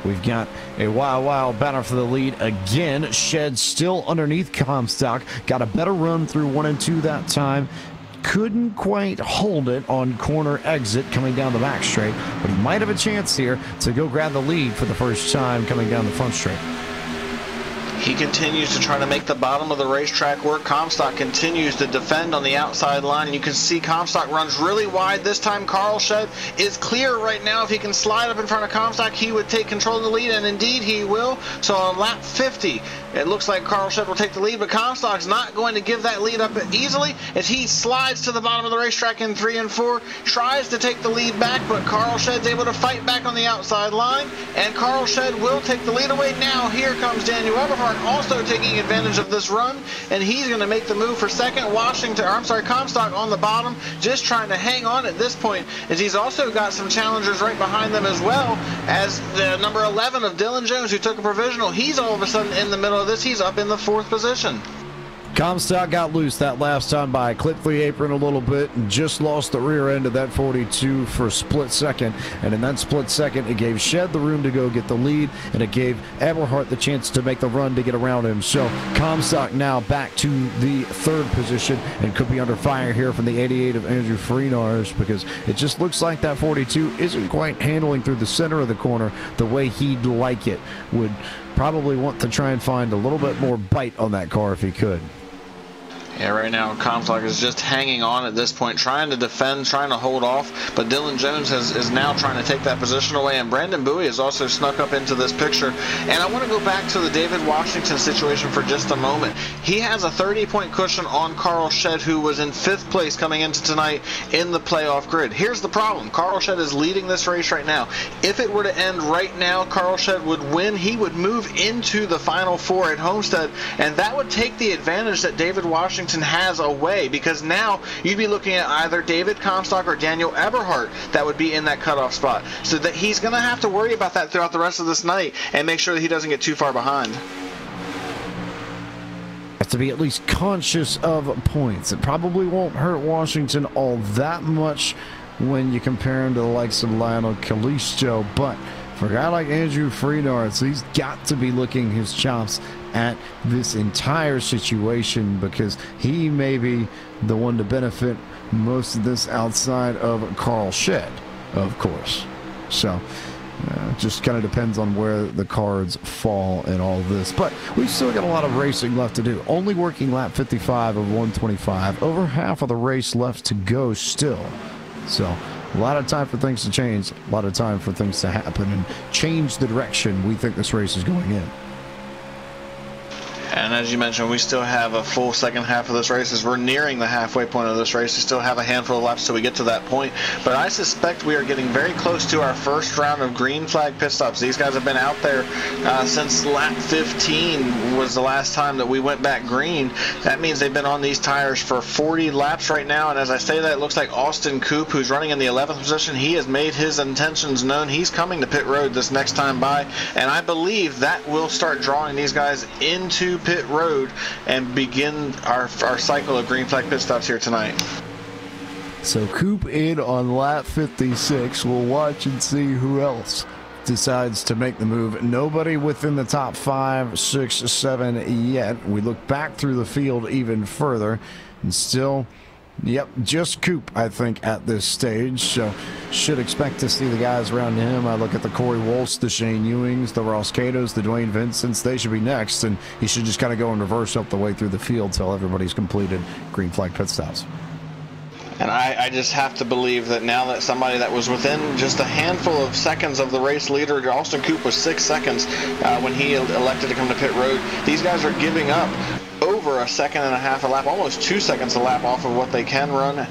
we've got a wild battle for the lead again. Shedd still underneath Comstock. Got a better run through 1 and 2 that time. Couldn't quite hold it on corner exit coming down the back straight, but he might have a chance here to go grab the lead for the first time coming down the front straight. He continues to try to make the bottom of the racetrack work. Comstock continues to defend on the outside line. You can see Comstock runs really wide this time. Carl Shedd is clear right now. If he can slide up in front of Comstock, he would take control of the lead, and indeed he will. So on lap 50, it looks like Carl Shedd will take the lead, but Comstock's not going to give that lead up easily as he slides to the bottom of the racetrack in 3 and 4, tries to take the lead back, but Carl Shedd's able to fight back on the outside line, and Carl Shedd will take the lead away. Now here comes Daniel Eberhardt, also taking advantage of this run, and he's going to make the move for second. Comstock on the bottom, just trying to hang on at this point, as he's also got some challengers right behind them as well, as the number 11 of Dylan Jones, who took a provisional, he's all of a sudden in the middle of this. He's up in the 4th position. Comstock got loose that last time by clipped the apron a little bit and just lost the rear end of that 42 for a split second. And in that split second, it gave Shedd the room to go get the lead, and it gave Eberhardt the chance to make the run to get around him. So Comstock now back to the 3rd position and could be under fire here from the 88 of Andrew Freenars, because it just looks like that 42 isn't quite handling through the center of the corner the way he'd like it. Would probably want to try and find a little bit more bite on that car if he could. Yeah, right now Comstock is just hanging on at this point, trying to defend, trying to hold off, but Dylan Jones is now trying to take that position away, and Brandon Bowie has also snuck up into this picture. And I want to go back to the David Washington situation for just a moment. He has a 30-point cushion on Carl Shedd, who was in 5th place coming into tonight in the playoff grid. Here's the problem. Carl Shedd is leading this race right now. If it were to end right now, Carl Shedd would win. He would move into the Final 4 at Homestead, and that would take the advantage that David Washington has away, because now you'd be looking at either David Comstock or Daniel Eberhardt that would be in that cutoff spot. So that he's going to have to worry about that throughout the rest of this night and make sure that he doesn't get too far behind. Has to be at least conscious of points. It probably won't hurt Washington all that much when you compare him to the likes of Lionel Callisto, but for a guy like Andrew Freenars, he's got to be licking his chops at this entire situation, because he may be the one to benefit most of this outside of Carl Shedd, of course. So it just kind of depends on where the cards fall in all this. But we've still got a lot of racing left to do. Only working lap 55 of 125. Over half of the race left to go still. So a lot of time for things to change, a lot of time for things to happen and change the direction we think this race is going in. And as you mentioned, we still have a full second half of this race. As we're nearing the halfway point of this race, we still have a handful of laps till we get to that point. But I suspect we are getting very close to our first round of green flag pit stops. These guys have been out there since lap 15 was the last time that we went back green. That means they've been on these tires for 40 laps right now. And as I say that, it looks like Austin Coop, who's running in the 11th position, he has made his intentions known. He's coming to pit road this next time by. And I believe that will start drawing these guys into pit road and begin our cycle of green flag pit stops here tonight. So Coop in on lap 56. We'll watch and see who else decides to make the move. Nobody within the top 5, 6, 7 yet. We look back through the field even further, and still, yep, just Coop, I think, at this stage. So should expect to see the guys around him. I look at the Corey Wolfs, the Shane Ewings, the Ross Catos, the Dwayne Vincents. They should be next, and he should just kind of go in reverse up the way through the field till everybody's completed green flag pit stops. And I just have to believe that now that somebody that was within just a handful of seconds of the race leader, Austin Coop was 6 seconds when he elected to come to pit road. These guys are giving up over a second and a half a lap, almost 2 seconds a lap off of what they can run.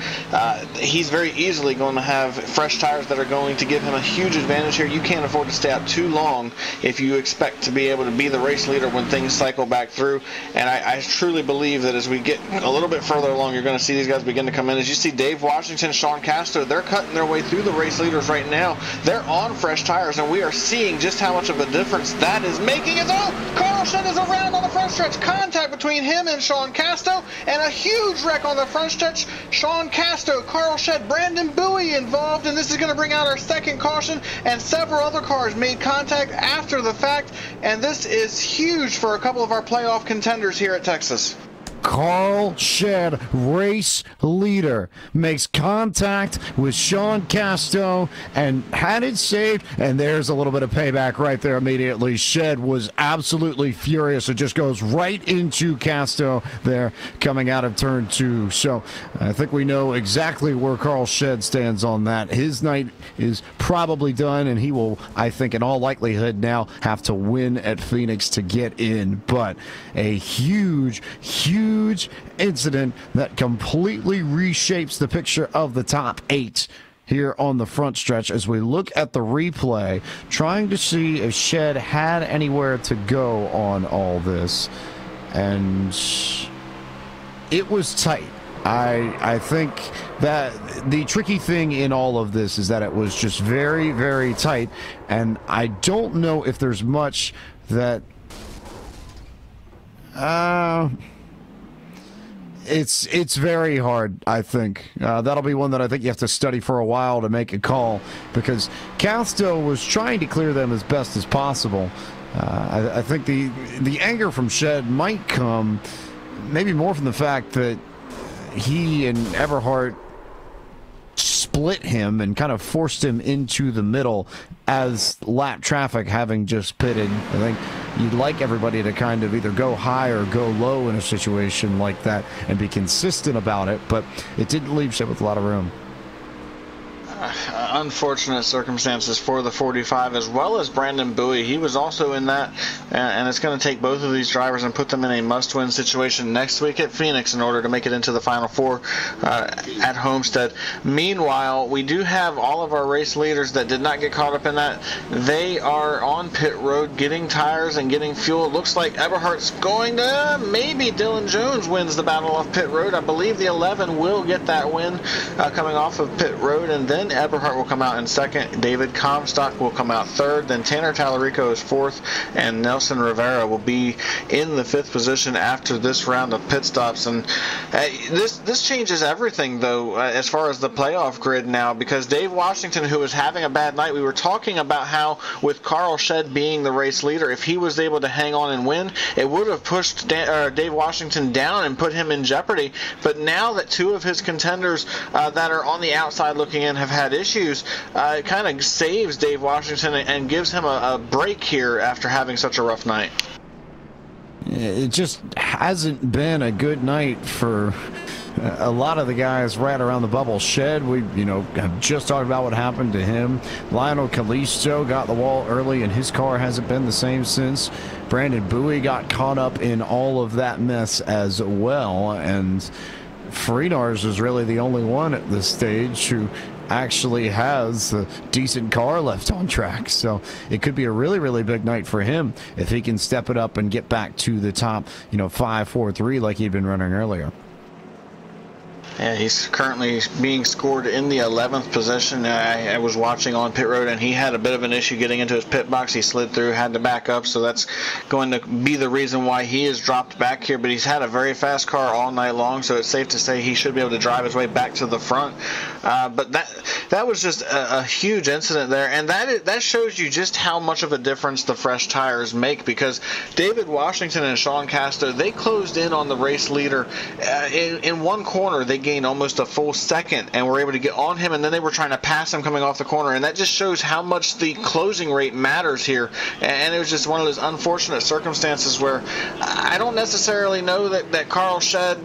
He's very easily going to have fresh tires that are going to give him a huge advantage here. You can't afford to stay out too long if you expect to be able to be the race leader when things cycle back through. And I truly believe that as we get a little bit further along, you're going to see these guys begin to come in. As you see Dave Washington, Sean Castro, they're cutting their way through the race leaders right now. They're on fresh tires, and we are seeing just how much of a difference that is making. Carl Shed is around on the front stretch. Contact between him and Sean Castro, and a huge wreck on the front stretch. Sean Castro, Carl Shed, Brandon Bowie involved, and this is going to bring out our second caution, and several other cars made contact after the fact, and this is huge for a couple of our playoff contenders here at Texas. Carl Shed, race leader, makes contact with Sean Casto and had it saved, and there's a little bit of payback right there immediately. Shed was absolutely furious. It just goes right into Casto there coming out of turn 2. So I think we know exactly where Carl Shed stands on that. His night is probably done, and he will, I think, in all likelihood now have to win at Phoenix to get in. But a huge incident that completely reshapes the picture of the top 8 here on the front stretch as we look at the replay, trying to see if Shed had anywhere to go on all this. And it was tight. I think that the tricky thing in all of this is that it was just very, very tight, and I don't know if there's much that it's very hard, I think. That'll be one that I think you have to study for a while to make a call, because Casto was trying to clear them as best as possible. I think the anger from Shed might come maybe more from the fact that he and Everhart split him and kind of forced him into the middle as lap traffic having just pitted. I think you'd like everybody to kind of either go high or go low in a situation like that and be consistent about it, but it didn't leave Shed with a lot of room. Unfortunate circumstances for the 45, as well as Brandon Bowie. He was also in that, and it's going to take both of these drivers and put them in a must-win situation next week at Phoenix in order to make it into the Final Four at Homestead. Meanwhile, we do have all of our race leaders that did not get caught up in that. They are on pit road getting tires and getting fuel. It looks like Everhart's going to, maybe Dylan Jones wins the battle off pit road. I believe the 11 will get that win coming off of pit road, and then Eberhardt will come out in second. David Comstock will come out third. Then Tanner Tallarico is fourth, and Nelson Rivera will be in the 5th position after this round of pit stops. And this changes everything, though, as far as the playoff grid now, because Dave Washington, who was having a bad night, we were talking about how with Carl Shed being the race leader, if he was able to hang on and win, it would have pushed Dave Washington down and put him in jeopardy. But now that 2 of his contenders that are on the outside looking in have had issues, it kind of saves Dave Washington and gives him a break here after having such a rough night. It just hasn't been a good night for a lot of the guys right around the bubble. Shed, we have just talked about what happened to him. Lionel Kalisto got the wall early, and his car hasn't been the same since. Brandon Bowie got caught up in all of that mess as well, and Frenars is really the only one at this stage who actually has a decent car left on track. So it could be a really, really big night for him if he can step it up and get back to the top, 5, 4, 3 like he'd been running earlier. Yeah, he's currently being scored in the 11th position. I was watching on pit road, and he had a bit of an issue getting into his pit box. He slid through, had to back up, so that's going to be the reason why he is dropped back here. But he's had a very fast car all night long, so it's safe to say he should be able to drive his way back to the front. But that was just a huge incident there, and that shows you just how much of a difference the fresh tires make, because David Washington and Sean Casto, they closed in on the race leader in one corner. They gained almost a full second and were able to get on him, and then they were trying to pass him coming off the corner, and that just shows how much the closing rate matters here. And it was just one of those unfortunate circumstances where I don't necessarily know that Carl Shedd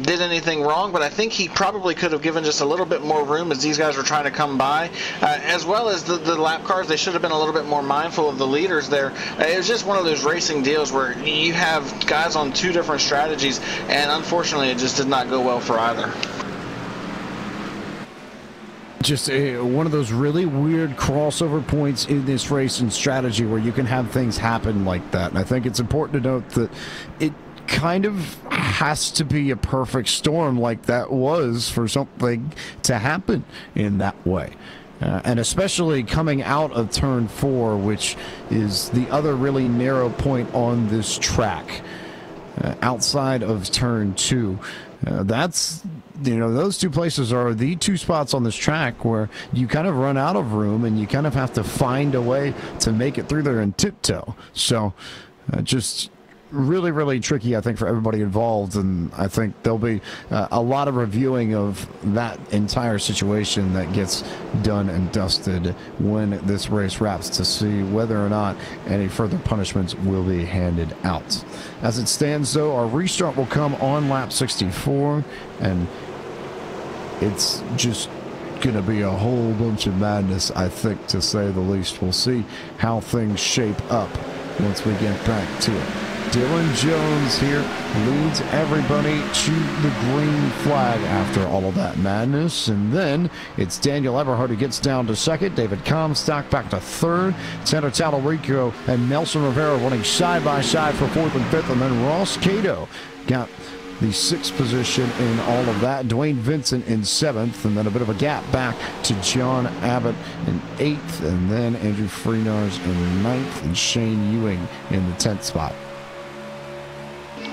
did anything wrong, but I think he probably could have given just a little bit more room as these guys were trying to come by, as well as the lap cars. They should have been a little bit more mindful of the leaders there. It was just one of those racing deals where you have guys on two different strategies, and unfortunately it just did not go well for either. Just one of those really weird crossover points in this race and strategy where you can have things happen like that. And I think it's important to note that it kind of has to be a perfect storm like that was for something to happen in that way. And especially coming out of turn 4, which is the other really narrow point on this track. Outside of turn 2, that's, you know, those two places are the two spots on this track where you kind of run out of room and you kind of have to find a way to make it through there and tiptoe. So just really, really tricky, I think, for everybody involved, and I think there'll be a lot of reviewing of that entire situation that gets done and dusted when this race wraps to see whether or not any further punishments will be handed out. As it stands, though, our restart will come on lap 64, and it's just going to be a whole bunch of madness, I think, to say the least. We'll see how things shape up once we get back to it. Dylan Jones here leads everybody to the green flag after all of that madness. And then it's Daniel Eberhardt who gets down to second. David Comstock back to third. Tanner Talarico and Nelson Rivera running side by side for fourth and fifth. And then Ross Cato got the sixth position in all of that. Dwayne Vincent in seventh, and then a bit of a gap back to John Abbott in eighth, and then Andrew Freenars in ninth, and Shane Ewing in the 10th spot.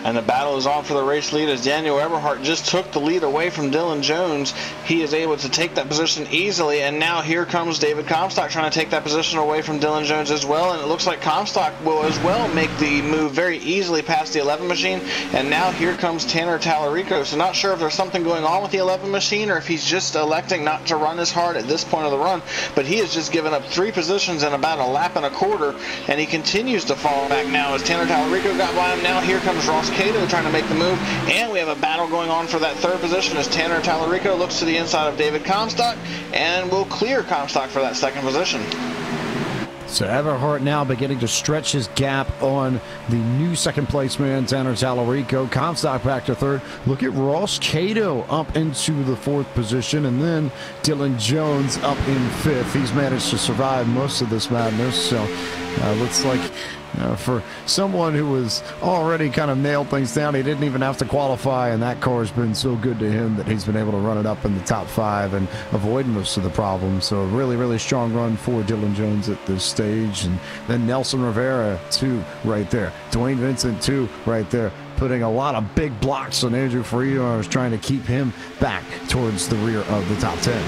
And the battle is on for the race lead as Daniel Eberhardt just took the lead away from Dylan Jones. He is able to take that position easily, and now here comes David Comstock trying to take that position away from Dylan Jones as well, and it looks like Comstock will as well make the move very easily past the 11 machine, and now here comes Tanner Talarico. So not sure if there's something going on with the 11 machine or if he's just electing not to run as hard at this point of the run, but he has just given up 3 positions in about a lap and a quarter, and he continues to fall back now as Tanner Talarico got by him. Now here comes Ross Cato trying to make the move, and we have a battle going on for that third position as Tanner Talarico looks to the inside of David Comstock and will clear Comstock for that second position. So Eberhardt now beginning to stretch his gap on the new second place man, Tanner Talarico. Comstock back to third. Look at Ross Cato up into the fourth position, and then Dylan Jones up in fifth. He's managed to survive most of this madness, so looks like for someone who was already kind of nailed things down, he didn't even have to qualify, and that car has been so good to him that he's been able to run it up in the top 5 and avoid most of the problems. So a really, really strong run for Dylan Jones at this stage. And then Nelson Rivera, 2 right there. Dwayne Vincent, 2 right there, putting a lot of big blocks on Andrew Freenars, trying to keep him back towards the rear of the top 10.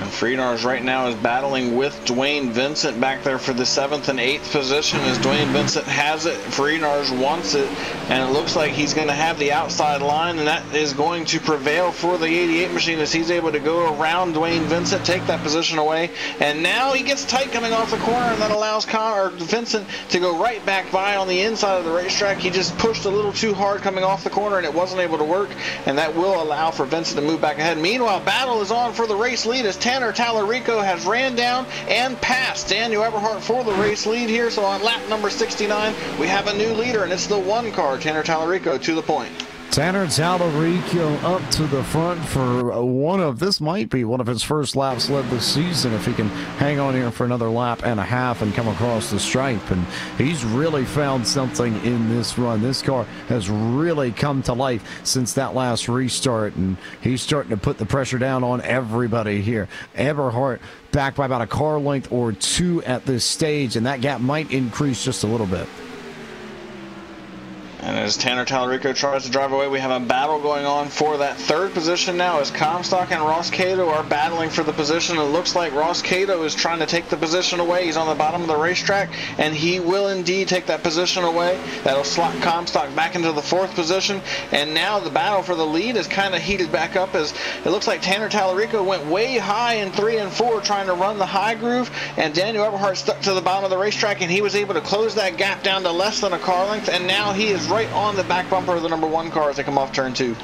Freenars right now is battling with Dwayne Vincent back there for the 7th and 8th position as Dwayne Vincent has it. Freenars wants it, and it looks like he's going to have the outside line, and that is going to prevail for the 88 machine as he's able to go around Dwayne Vincent, take that position away, and now he gets tight coming off the corner, and that allows Vincent to go right back by on the inside of the racetrack. He just pushed a little too hard coming off the corner, and it wasn't able to work, and that will allow for Vincent to move back ahead. Meanwhile, battle is on for the race lead as Tanner Talarico has ran down and passed Daniel Eberhardt for the race lead here. So on lap number 69, we have a new leader, and it's the 1 car, Tanner Talarico, to the point. Tanner Talarico up to the front for this might be one of his first laps led this season if he can hang on here for another lap and a half and come across the stripe. And he's really found something in this run. This car has really come to life since that last restart, and he's starting to put the pressure down on everybody here. Eberhardt back by about a car length or 2 at this stage, and that gap might increase just a little bit. And As Tanner Tallarico tries to drive away, we have a battle going on for that third position now as Comstock and Ross Cato are battling for the position. It looks like Ross Cato is trying to take the position away. He's on the bottom of the racetrack, and he will indeed take that position away. That'll slot Comstock back into the fourth position, and now the battle for the lead is kind of heated back up as it looks like Tanner Tallarico went way high in 3 and 4 trying to run the high groove, and Daniel Eberhardt stuck to the bottom of the racetrack, and he was able to close that gap down to less than a car length, and now he is right on the back bumper of the number 1 car as they come off turn 2.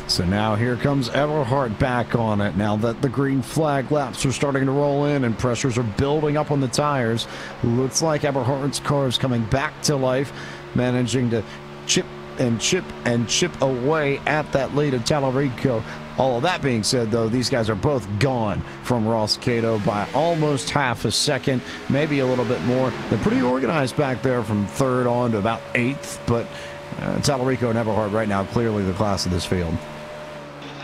So now here comes Eberhardt back on it. Now that the green flag laps are starting to roll in and pressures are building up on the tires, looks like Eberhardt's car is coming back to life, managing to chip and chip and chip away at that lead of Tallarico. All of that being said, though, these guys are both gone from Ross Cato by almost half a second, maybe a little bit more. They're pretty organized back there from 3rd on to about 8th, but Tallarico and Eberhardt right now clearly the class of this field.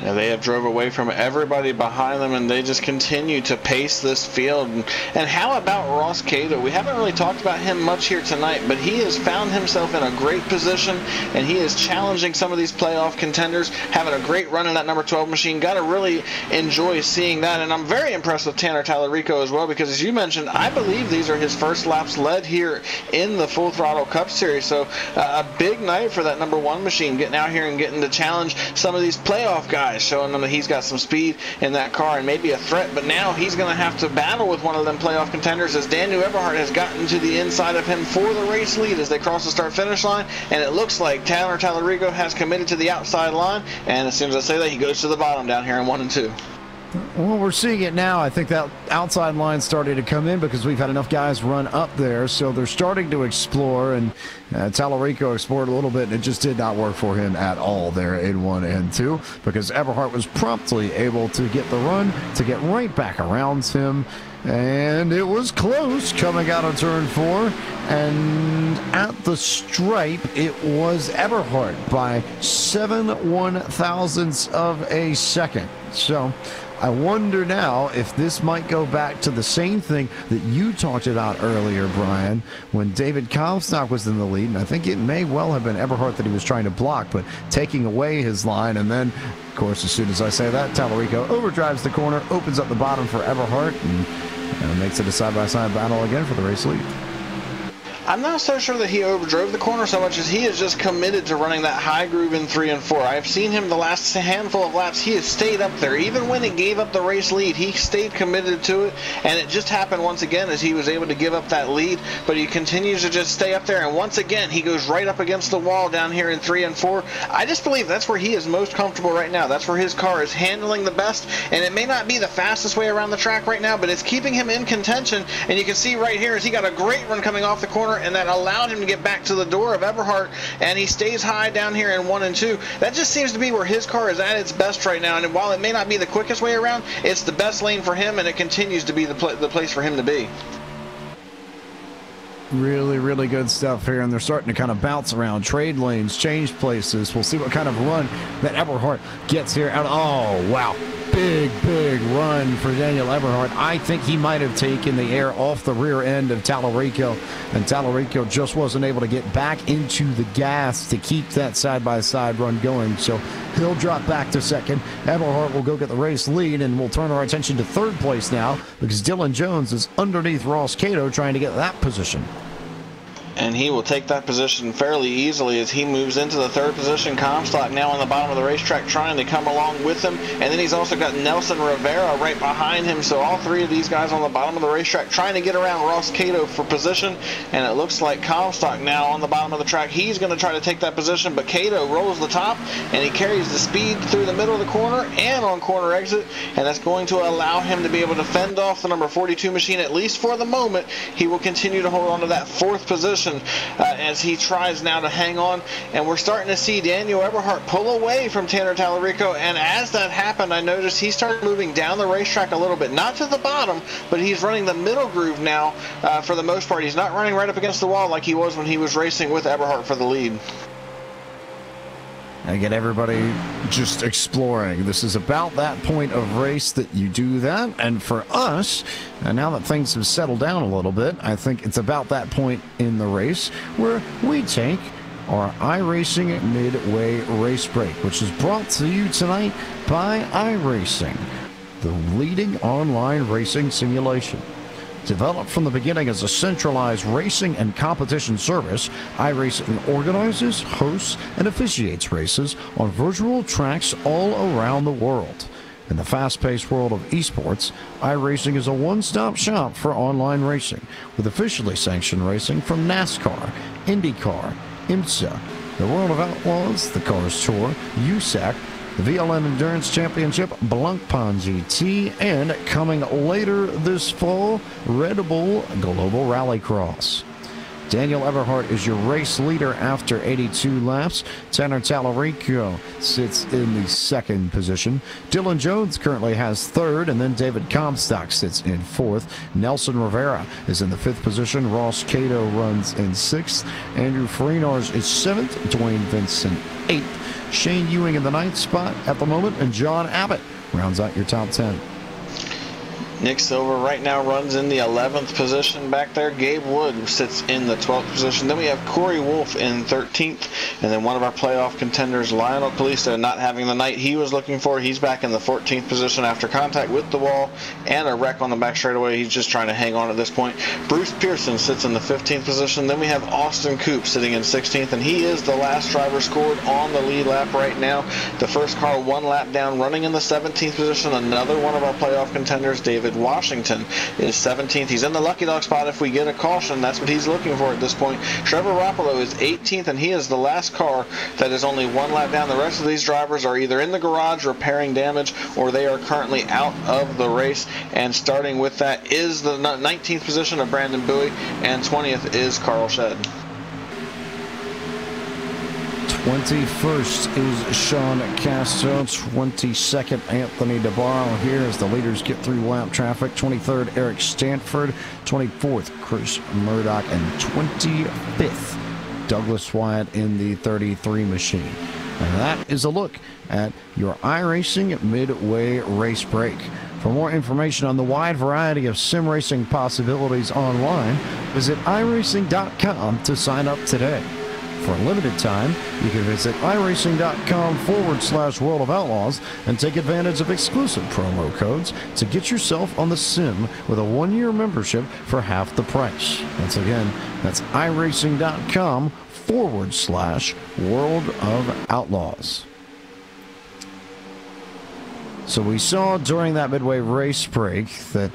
Yeah, they have drove away from everybody behind them, and they just continue to pace this field. And how about Ross Cato? We haven't really talked about him much here tonight, but he has found himself in a great position, and he is challenging some of these playoff contenders, having a great run in that number 12 machine. Got to really enjoy seeing that, and I'm very impressed with Tanner Tallarico as well, because as you mentioned, I believe these are his first laps led here in the Full Throttle Cup Series. So a big night for that number 1 machine, getting out here and getting to challenge some of these playoff guys, showing them that he's got some speed in that car and maybe a threat, but now he's going to have to battle with one of them playoff contenders as Daniel Eberhardt has gotten to the inside of him for the race lead as they cross the start-finish line, and it looks like Tanner Tallarico has committed to the outside line, and as soon as I say that, he goes to the bottom down here in 1 and 2. Well, we're seeing it now. I think that outside line started to come in because we've had enough guys run up there, so they're starting to explore, and Tallarico explored a little bit, and it just did not work for him at all there in 1 and 2 because Eberhardt was promptly able to get the run to get right back around him, and it was close coming out of turn 4, and at the stripe it was Eberhardt by 7/1,000ths of a second. So I wonder now if this might go back to the same thing that you talked about earlier, Brian, when David Comstock was in the lead, and I think it may well have been Eberhardt that he was trying to block, but taking away his line, and then, of course, as soon as I say that, Tallarico overdrives the corner, opens up the bottom for Eberhardt, and makes it a side-by-side battle again for the race lead. I'm not so sure that he overdrove the corner so much as he is just committed to running that high groove in 3 and 4. I've seen him the last handful of laps. He has stayed up there. Even when he gave up the race lead, he stayed committed to it, and it just happened once again as he was able to give up that lead, but he continues to just stay up there, and once again, he goes right up against the wall down here in 3 and 4. I just believe that's where he is most comfortable right now. That's where his car is handling the best, and it may not be the fastest way around the track right now, but it's keeping him in contention, and you can see right here as he got a great run coming off the corner, and that allowed him to get back to the door of Eberhardt, and he stays high down here in 1 and 2. That just seems to be where his car is at its best right now, and while it may not be the quickest way around, it's the best lane for him, and it continues to be the place for him to be. Really, really good stuff here, and they're starting to kind of bounce around, trade lanes, change places. We'll see what kind of run that Eberhardt gets here. And oh, wow. Big run for Daniel Eberhardt. I think he might have taken the air off the rear end of Tallarico, and Tallarico just wasn't able to get back into the gas to keep that side-by-side run going. So he'll drop back to second. Eberhardt will go get the race lead, and we'll turn our attention to 3rd place now because Dylan Jones is underneath Ross Cato trying to get that position. And he will take that position fairly easily as he moves into the 3rd position. Comstock now on the bottom of the racetrack trying to come along with him. And then he's also got Nelson Rivera right behind him. So all 3 of these guys on the bottom of the racetrack trying to get around Ross Cato for position. And it looks like Comstock now on the bottom of the track. He's going to try to take that position, but Cato rolls the top, and he carries the speed through the middle of the corner and on corner exit. And that's going to allow him to be able to fend off the number 42 machine, at least for the moment. He will continue to hold on to that 4th position as he tries now to hang on, and we're starting to see Daniel Eberhardt pull away from Tanner Tallarico, and as that happened, I noticed he started moving down the racetrack a little bit, not to the bottom, but he's running the middle groove now for the most part. He's not running right up against the wall like he was when he was racing with Eberhardt for the lead. and get everybody just exploring. This is about that point of race that you do that. And for us, and now that things have settled down a little bit, I think it's about that point in the race where we take our iRacing midway race break, which is brought to you tonight by iRacing, the leading online racing simulation. Developed from the beginning as a centralized racing and competition service, iRacing organizes, hosts, and officiates races on virtual tracks all around the world. In the fast-paced world of esports, iRacing is a one-stop shop for online racing, with officially sanctioned racing from NASCAR, IndyCar, IMSA, the World of Outlaws, the Cars Tour, USAC, the VLN Endurance Championship, Blancpain GT, and coming later this fall, Red Bull Global Rallycross. Daniel Eberhardt is your race leader after 82 laps. Tanner Tallarico sits in the second position. Dylan Jones currently has third, and then David Comstock sits in fourth. Nelson Rivera is in the fifth position. Ross Cato runs in sixth. Andrew Frenars is seventh. Dwayne Vincent eighth. Shane Ewing in the ninth spot at the moment, and John Abbott rounds out your top 10. Nick Silver right now runs in the 11th position back there. Gabe Wood sits in the 12th position. Then we have Corey Wolf in 13th. And then one of our playoff contenders, Lionel Kalisto, not having the night he was looking for. He's back in the 14th position after contact with the wall and a wreck on the back straightaway. He's just trying to hang on at this point. Bruce Pearson sits in the 15th position. Then we have Austin Coop sitting in 16th. And he is the last driver scored on the lead lap right now. The first car one lap down, running in the 17th position. Another one of our playoff contenders, David Washington, is 17th. He's in the lucky dog spot if we get a caution. That's what he's looking for at this point. Trevor Rapolo is 18th, and he is the last car that is only one lap down. The rest of these drivers are either in the garage repairing damage, or they are currently out of the race. And starting with that is the 19th position of Brandon Bowie, and 20th is Carl Shedd. 21st is Sean Castro. 22nd, Anthony DeBarro here as the leaders get through lap traffic. 23rd, Eric Stanford. 24th, Chris Murdoch. And 25th, Douglas Wyatt in the 33 machine. And that is a look at your iRacing midway race break. For more information on the wide variety of sim racing possibilities online, visit iRacing.com to sign up today. For a limited time, you can visit iRacing.com/World of Outlaws and take advantage of exclusive promo codes to get yourself on the sim with a 1-year membership for half the price. Once again, that's iRacing.com/World of Outlaws. So we saw during that midway race break that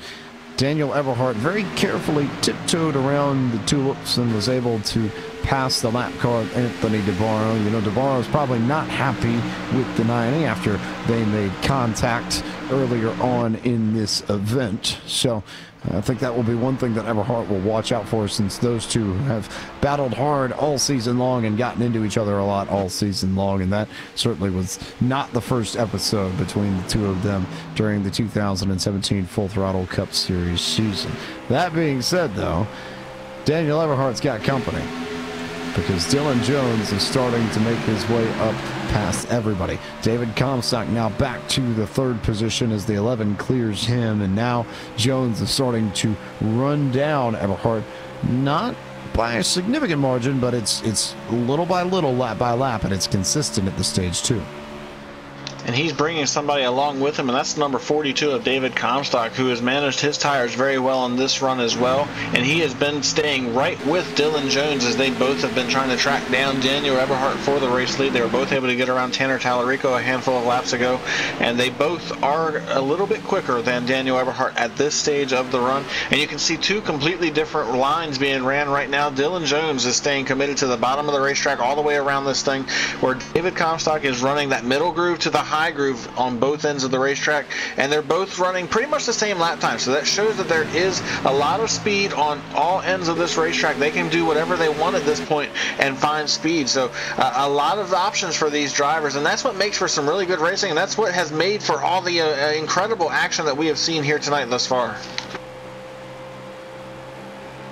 Daniel Eberhardt very carefully tiptoed around the tulips and was able to pass the lap car of Anthony DeBarro. You know, DeBarro is probably not happy with the 90 after they made contact earlier on in this event. So I think that will be one thing that Eberhardt will watch out for, since those two have battled hard all season long and gotten into each other a lot all season long, and that certainly was not the first episode between the two of them during the 2017 Full Throttle Cup Series season. That being said, though, Daniel Eberhardt's got company, because Dylan Jones is starting to make his way up past everybody. David Comstock now back to the third position as the 11 clears him, and now Jones is starting to run down Eberhardt, not by a significant margin, but it's little by little, lap by lap, and it's consistent at this stage too. And he's bringing somebody along with him, and that's number 42 of David Comstock, who has managed his tires very well on this run as well. And he has been staying right with Dylan Jones as they both have been trying to track down Daniel Eberhardt for the race lead. They were both able to get around Tanner Tallarico a handful of laps ago, and they both are a little bit quicker than Daniel Eberhardt at this stage of the run. And you can see two completely different lines being ran right now. Dylan Jones is staying committed to the bottom of the racetrack all the way around this thing, where David Comstock is running that middle groove to the high groove on both ends of the racetrack, and they're both running pretty much the same lap time. So that shows that there is a lot of speed on all ends of this racetrack. They can do whatever they want at this point and find speed. So a lot of options for these drivers, and that's what makes for some really good racing, and that's what has made for all the incredible action that we have seen here tonight thus far.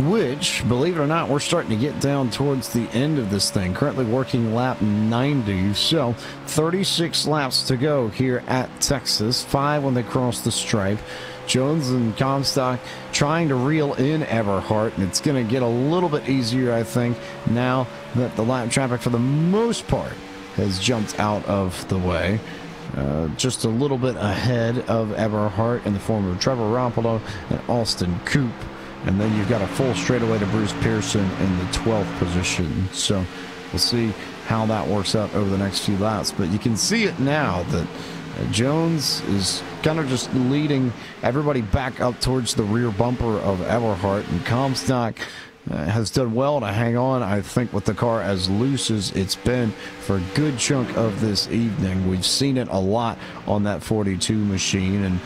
which, believe it or not, we're starting to get down towards the end of this thing. Currently working lap 90, so 36 laps to go here at Texas. 5 when they cross the stripe. Jones and Comstock trying to reel in Eberhart, and it's going to get a little bit easier, I think, now that the lap traffic, for the most part, has jumped out of the way. Just a little bit ahead of Eberhart in the form of Trevor Rompolo and Austin Coop. And then you've got a full straightaway to Bruce Pearson in the 12th position. So we'll see how that works out over the next few laps. But you can see it now that Jones is kind of just leading everybody back up towards the rear bumper of Eberhart, and Comstock has done well to hang on, I think, with the car as loose as it's been for a good chunk of this evening. We've seen it a lot on that 42 machine, and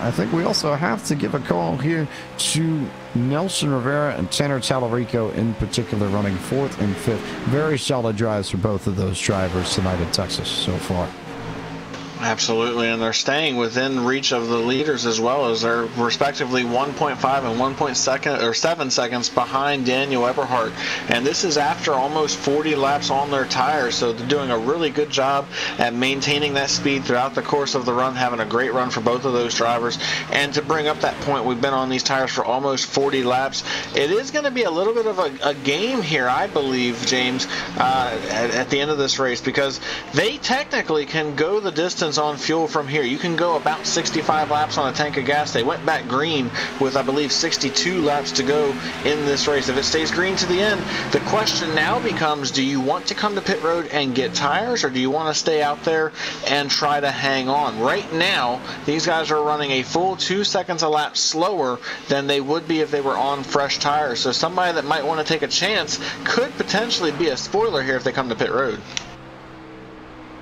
I think we also have to give a call here to Nelson Rivera and Tanner Tallarico in particular, running 4th and 5th. Very solid drives for both of those drivers tonight in Texas so far. Absolutely, and they're staying within reach of the leaders as well, as they're respectively 1.5 and 1.7 seconds behind Daniel Eberhart. And this is after almost 40 laps on their tires, so they're doing a really good job at maintaining that speed throughout the course of the run, having a great run for both of those drivers. And to bring up that point, we've been on these tires for almost 40 laps. It is going to be a little bit of a game here, I believe, James, at the end of this race, because they technically can go the distance on fuel from here. You can go about 65 laps on a tank of gas. They went back green with, I believe, 62 laps to go in this race. If it stays green to the end, the question now becomes, do you want to come to pit road and get tires, or do you want to stay out there and try to hang on? Right now, these guys are running a full 2 seconds a lap slower than they would be if they were on fresh tires. So somebody that might want to take a chance could potentially be a spoiler here if they come to pit road.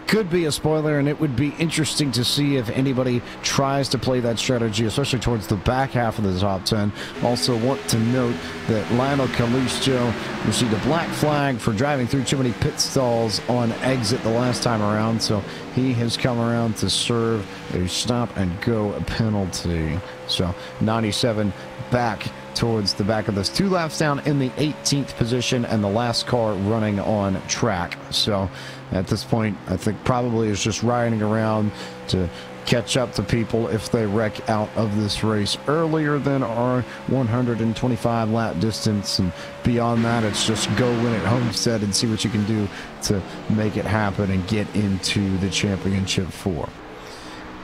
Could be a spoiler, and it would be interesting to see if anybody tries to play that strategy, especially towards the back half of the top 10. Also want to note that Lionel Calisto received a black flag for driving through too many pit stalls on exit the last time around, so he has come around to serve a stop-and-go penalty. So 97 back towards the back of this, 2 laps down in the 18th position, and the last car running on track. So at this point, I think probably is just riding around to catch up to people if they wreck out of this race earlier than our 125 lap distance. And beyond that, it's just go win at Homestead and see what you can do to make it happen and get into the championship 4.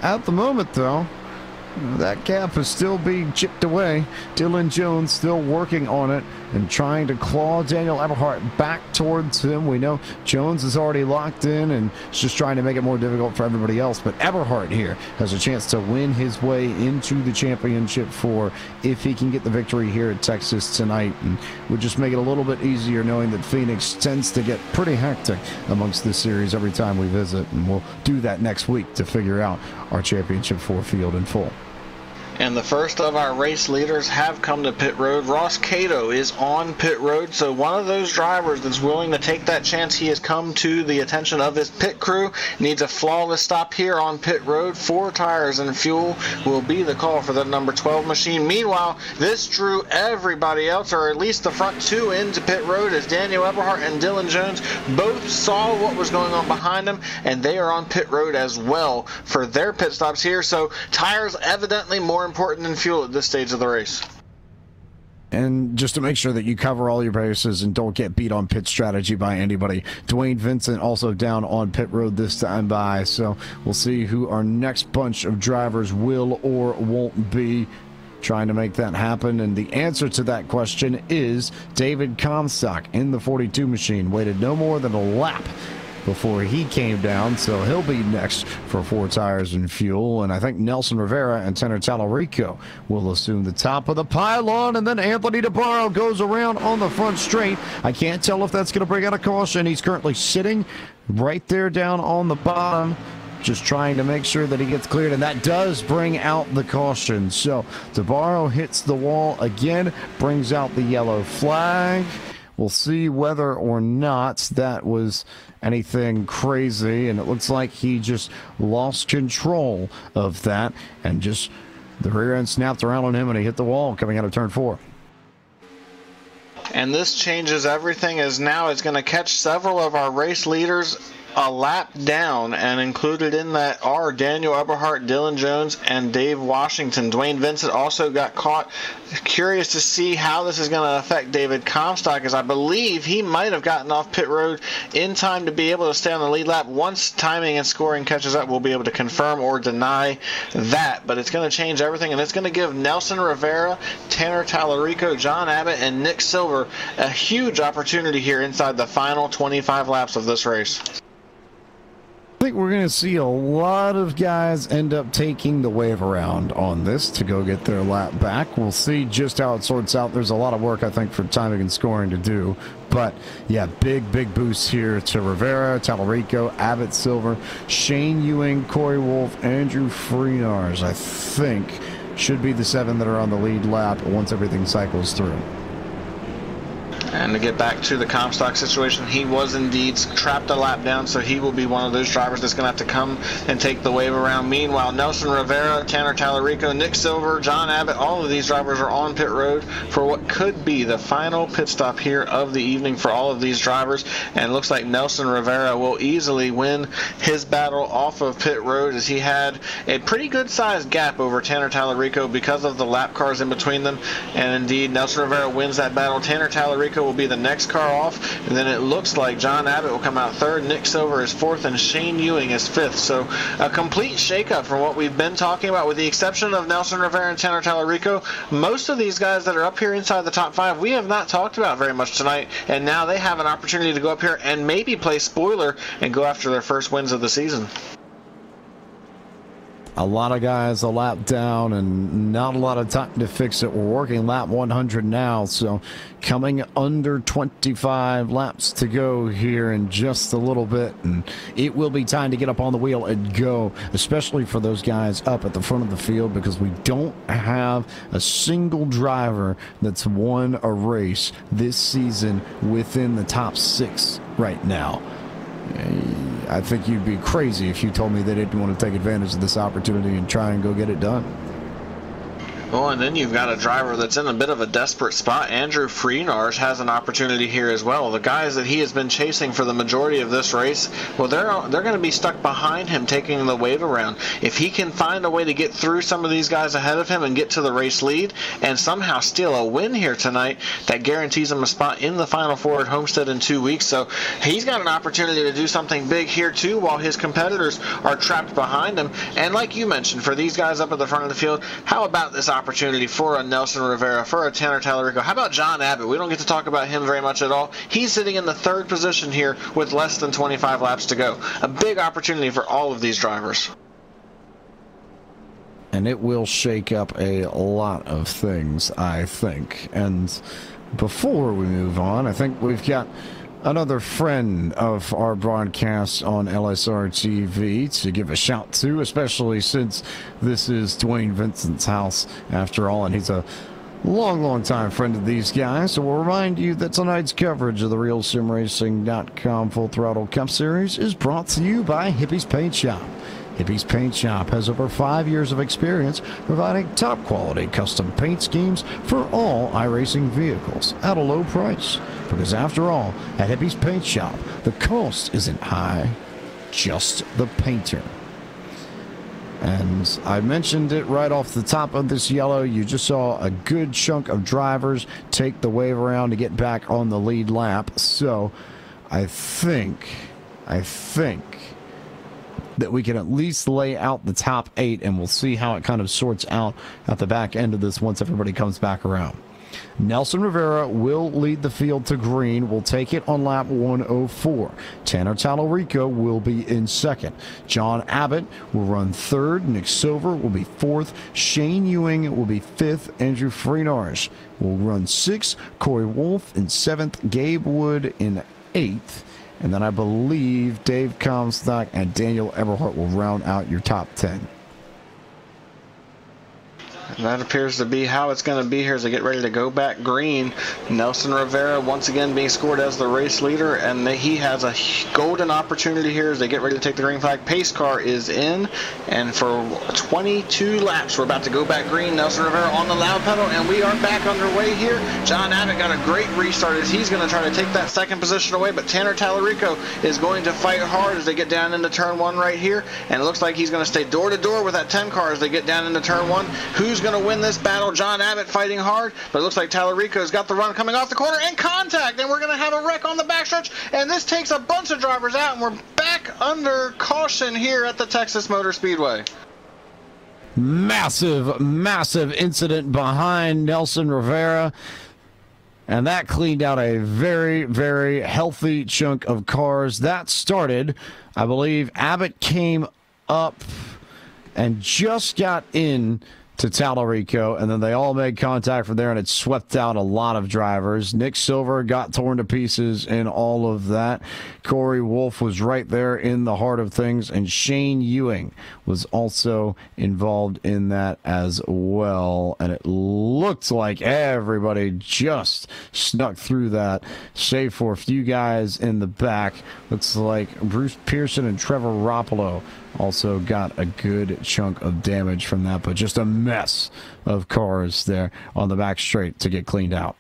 At the moment, though, that gap is still being chipped away. Dylan Jones still working on it and trying to claw Daniel Eberhart back towards him. We know Jones is already locked in and is just trying to make it more difficult for everybody else. But Eberhart here has a chance to win his way into the championship 4 if he can get the victory here at Texas tonight. And would just make it a little bit easier knowing that Phoenix tends to get pretty hectic amongst this series every time we visit. And we'll do that next week to figure out our championship 4 field in full. And the first of our race leaders have come to pit road. Ross Cato is on pit road, so one of those drivers that's willing to take that chance. He has come to the attention of his pit crew. Needs a flawless stop here on pit road. 4 tires and fuel will be the call for the number 12 machine. Meanwhile, this drew everybody else, or at least the front 2, into pit road, as Daniel Eberhart and Dylan Jones both saw what was going on behind them, and they are on pit road as well for their pit stops here. So tires evidently more important than fuel at this stage of the race. And just to make sure that you cover all your bases and don't get beat on pit strategy by anybody, Dwayne Vincent also down on pit road this time by. So we'll see who our next bunch of drivers will or won't be trying to make that happen. And the answer to that question is David Comstock in the 42 machine. Waited no more than a lap before he came down, so he'll be next for 4 tires and fuel. And I think Nelson Rivera and Tanner Tallarico will assume the top of the pylon, and then Anthony DeBarro goes around on the front straight. I can't tell if that's going to bring out a caution. He's currently sitting right there down on the bottom, just trying to make sure that he gets cleared, and that does bring out the caution. So DeBarro hits the wall again, brings out the yellow flag. We'll see whether or not that was anything crazy, and it looks like he just lost control of that, and just the rear end snapped around on him, and he hit the wall coming out of turn 4. And this changes everything, as now it's going to catch several of our race leaders a lap down, and included in that are Daniel Eberhardt, Dylan Jones, and Dave Washington. Dwayne Vincent also got caught. Curious to see how this is going to affect David Comstock, as I believe he might have gotten off pit road in time to be able to stay on the lead lap. Once timing and scoring catches up, we'll be able to confirm or deny that, but it's going to change everything, and it's going to give Nelson Rivera, Tanner Tallarico, John Abbott, and Nick Silver a huge opportunity here inside the final 25 laps of this race. I think we're going to see a lot of guys end up taking the wave around on this to go get their lap back. We'll see just how it sorts out. There's a lot of work, I think, for timing and scoring to do. But, yeah, big boost here to Rivera, Tallarico, Abbott, Silver, Shane Ewing, Corey Wolf, Andrew Freenars, I think, should be the 7 that are on the lead lap once everything cycles through. And to get back to the Comstock situation, he was indeed trapped a lap down, so he will be one of those drivers that's going to have to come and take the wave around. Meanwhile, Nelson Rivera, Tanner Tallarico, Nick Silver, John Abbott, all of these drivers are on pit road for what could be the final pit stop here of the evening for all of these drivers. And it looks like Nelson Rivera will easily win his battle off of pit road, as he had a pretty good sized gap over Tanner Tallarico because of the lap cars in between them. And indeed, Nelson Rivera wins that battle. Tanner Tallarico will be the next car off, and then it looks like John Abbott will come out third, Nick Silver is fourth, and Shane Ewing is fifth. So a complete shakeup from what we've been talking about, with the exception of Nelson Rivera and Tanner Tallarico. Most of these guys that are up here inside the top 5 we have not talked about very much tonight, and now they have an opportunity to go up here and maybe play spoiler and go after their first wins of the season. A lot of guys a lap down and not a lot of time to fix it. We're working lap 100 now, so coming under 25 laps to go here in just a little bit, and it will be time to get up on the wheel and go, especially for those guys up at the front of the field, because we don't have a single driver that's won a race this season within the top 6 right now. I think you'd be crazy if you told me they didn't want to take advantage of this opportunity and try and go get it done. Well, and then you've got a driver that's in a bit of a desperate spot. Andrew Freenars has an opportunity here as well. The guys that he has been chasing for the majority of this race, well, they're going to be stuck behind him taking the wave around. If he can find a way to get through some of these guys ahead of him and get to the race lead and somehow steal a win here tonight, that guarantees him a spot in the Final Four at Homestead in 2 weeks. So he's got an opportunity to do something big here too, while his competitors are trapped behind him. And like you mentioned, for these guys up at the front of the field, how about this opportunity for a Nelson Rivera, for a Tanner Tallarico? How about John Abbott? We don't get to talk about him very much at all. He's sitting in the 3rd position here with less than 25 laps to go. A big opportunity for all of these drivers. And it will shake up a lot of things, I think. And before we move on, I think we've got another friend of our broadcast on LSRTV to give a shout to, especially since this is Dwayne Vincent's house after all, and he's a long time friend of these guys. So we'll remind you that tonight's coverage of the RealSimRacing.com Full Throttle Cup Series is brought to you by Hippie's Paint Shop. Hippie's Paint Shop has over 5 years of experience providing top quality custom paint schemes for all iRacing vehicles at a low price. Because after all, at Hippie's Paint Shop, the cost isn't high, just the painter. And I mentioned it right off the top of this yellow. You just saw a good chunk of drivers take the wave around to get back on the lead lap. So I think that we can at least lay out the top 8, and we'll see how it kind of sorts out at the back end of this once everybody comes back around. Nelson Rivera will lead the field to green. We'll take it on lap 104. Tanner Tallarico will be in 2nd. John Abbott will run 3rd. Nick Silver will be 4th. Shane Ewing will be 5th. Andrew Freenars will run 6th. Corey Wolf in 7th. Gabe Wood in 8th. And then I believe Dave Comstock and Daniel Eberhardt will round out your top 10. And that appears to be how it's going to be here as they get ready to go back green. Nelson Rivera once again being scored as the race leader, and he has a golden opportunity here as they get ready to take the green flag. Pace car is in, and for 22 laps we're about to go back green. Nelson Rivera on the loud pedal, and we are back underway here. John Abbott got a great restart as he's going to try to take that second position away, but Tanner Tallarico is going to fight hard as they get down into turn 1 right here, and it looks like he's going to stay door to door with that 10 car as they get down into turn 1. Who's going to win this battle? John Abbott fighting hard, but it looks like Tallarico's got the run coming off the corner and contact, and we're going to have a wreck on the backstretch, and this takes a bunch of drivers out, and we're back under caution here at the Texas Motor Speedway. Massive incident behind Nelson Rivera, and that cleaned out a very healthy chunk of cars. That started, I believe, Abbott came up and just got in to Tallarico, and then they all made contact from there, and it swept out a lot of drivers. Nick Silver got torn to pieces in all of that. Corey Wolf was right there in the heart of things, and Shane Ewing was also involved in that as well. And it looked like everybody just snuck through that, save for a few guys in the back. Looks like Bruce Pearson and Trevor Roppolo also got a good chunk of damage from that, but just a mess of cars there on the back straight to get cleaned out.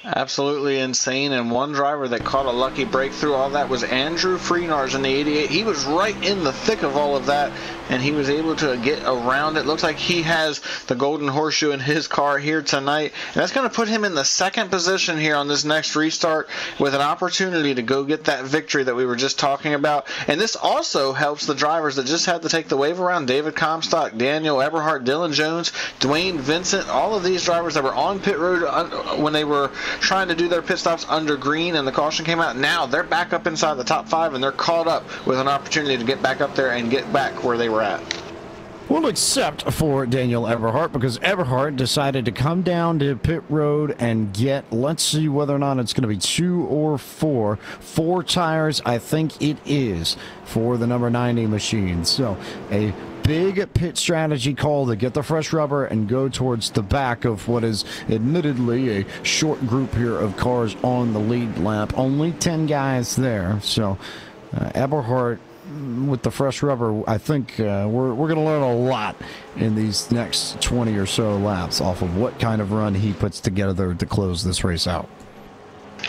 Absolutely insane, and one driver that caught a lucky breakthrough all that was Andrew Freenars in the 88. He was right in the thick of all of that, and he was able to get around it. Looks like he has the golden horseshoe in his car here tonight, and that's going to put him in the second position here on this next restart with an opportunity to go get that victory that we were just talking about. And this also helps the drivers that just had to take the wave around: David Comstock, Daniel Eberhardt, Dylan Jones, Dwayne Vincent, all of these drivers that were on pit road when they were trying to do their pit stops under green and the caution came out. Now they're back up inside the top 5, and they're caught up with an opportunity to get back up there and get back where they were at. Well, except for Daniel Eberhardt, because Eberhardt decided to come down to pit road and get, let's see whether or not it's going to be 2 or 4 tires, I think it is, for the number 90 machine. So a big pit strategy call to get the fresh rubber and go towards the back of what is admittedly a short group here of cars on the lead lap. Only 10 guys there. So Eberhardt with the fresh rubber, I think we're going to learn a lot in these next 20 or so laps off of what kind of run he puts together to close this race out.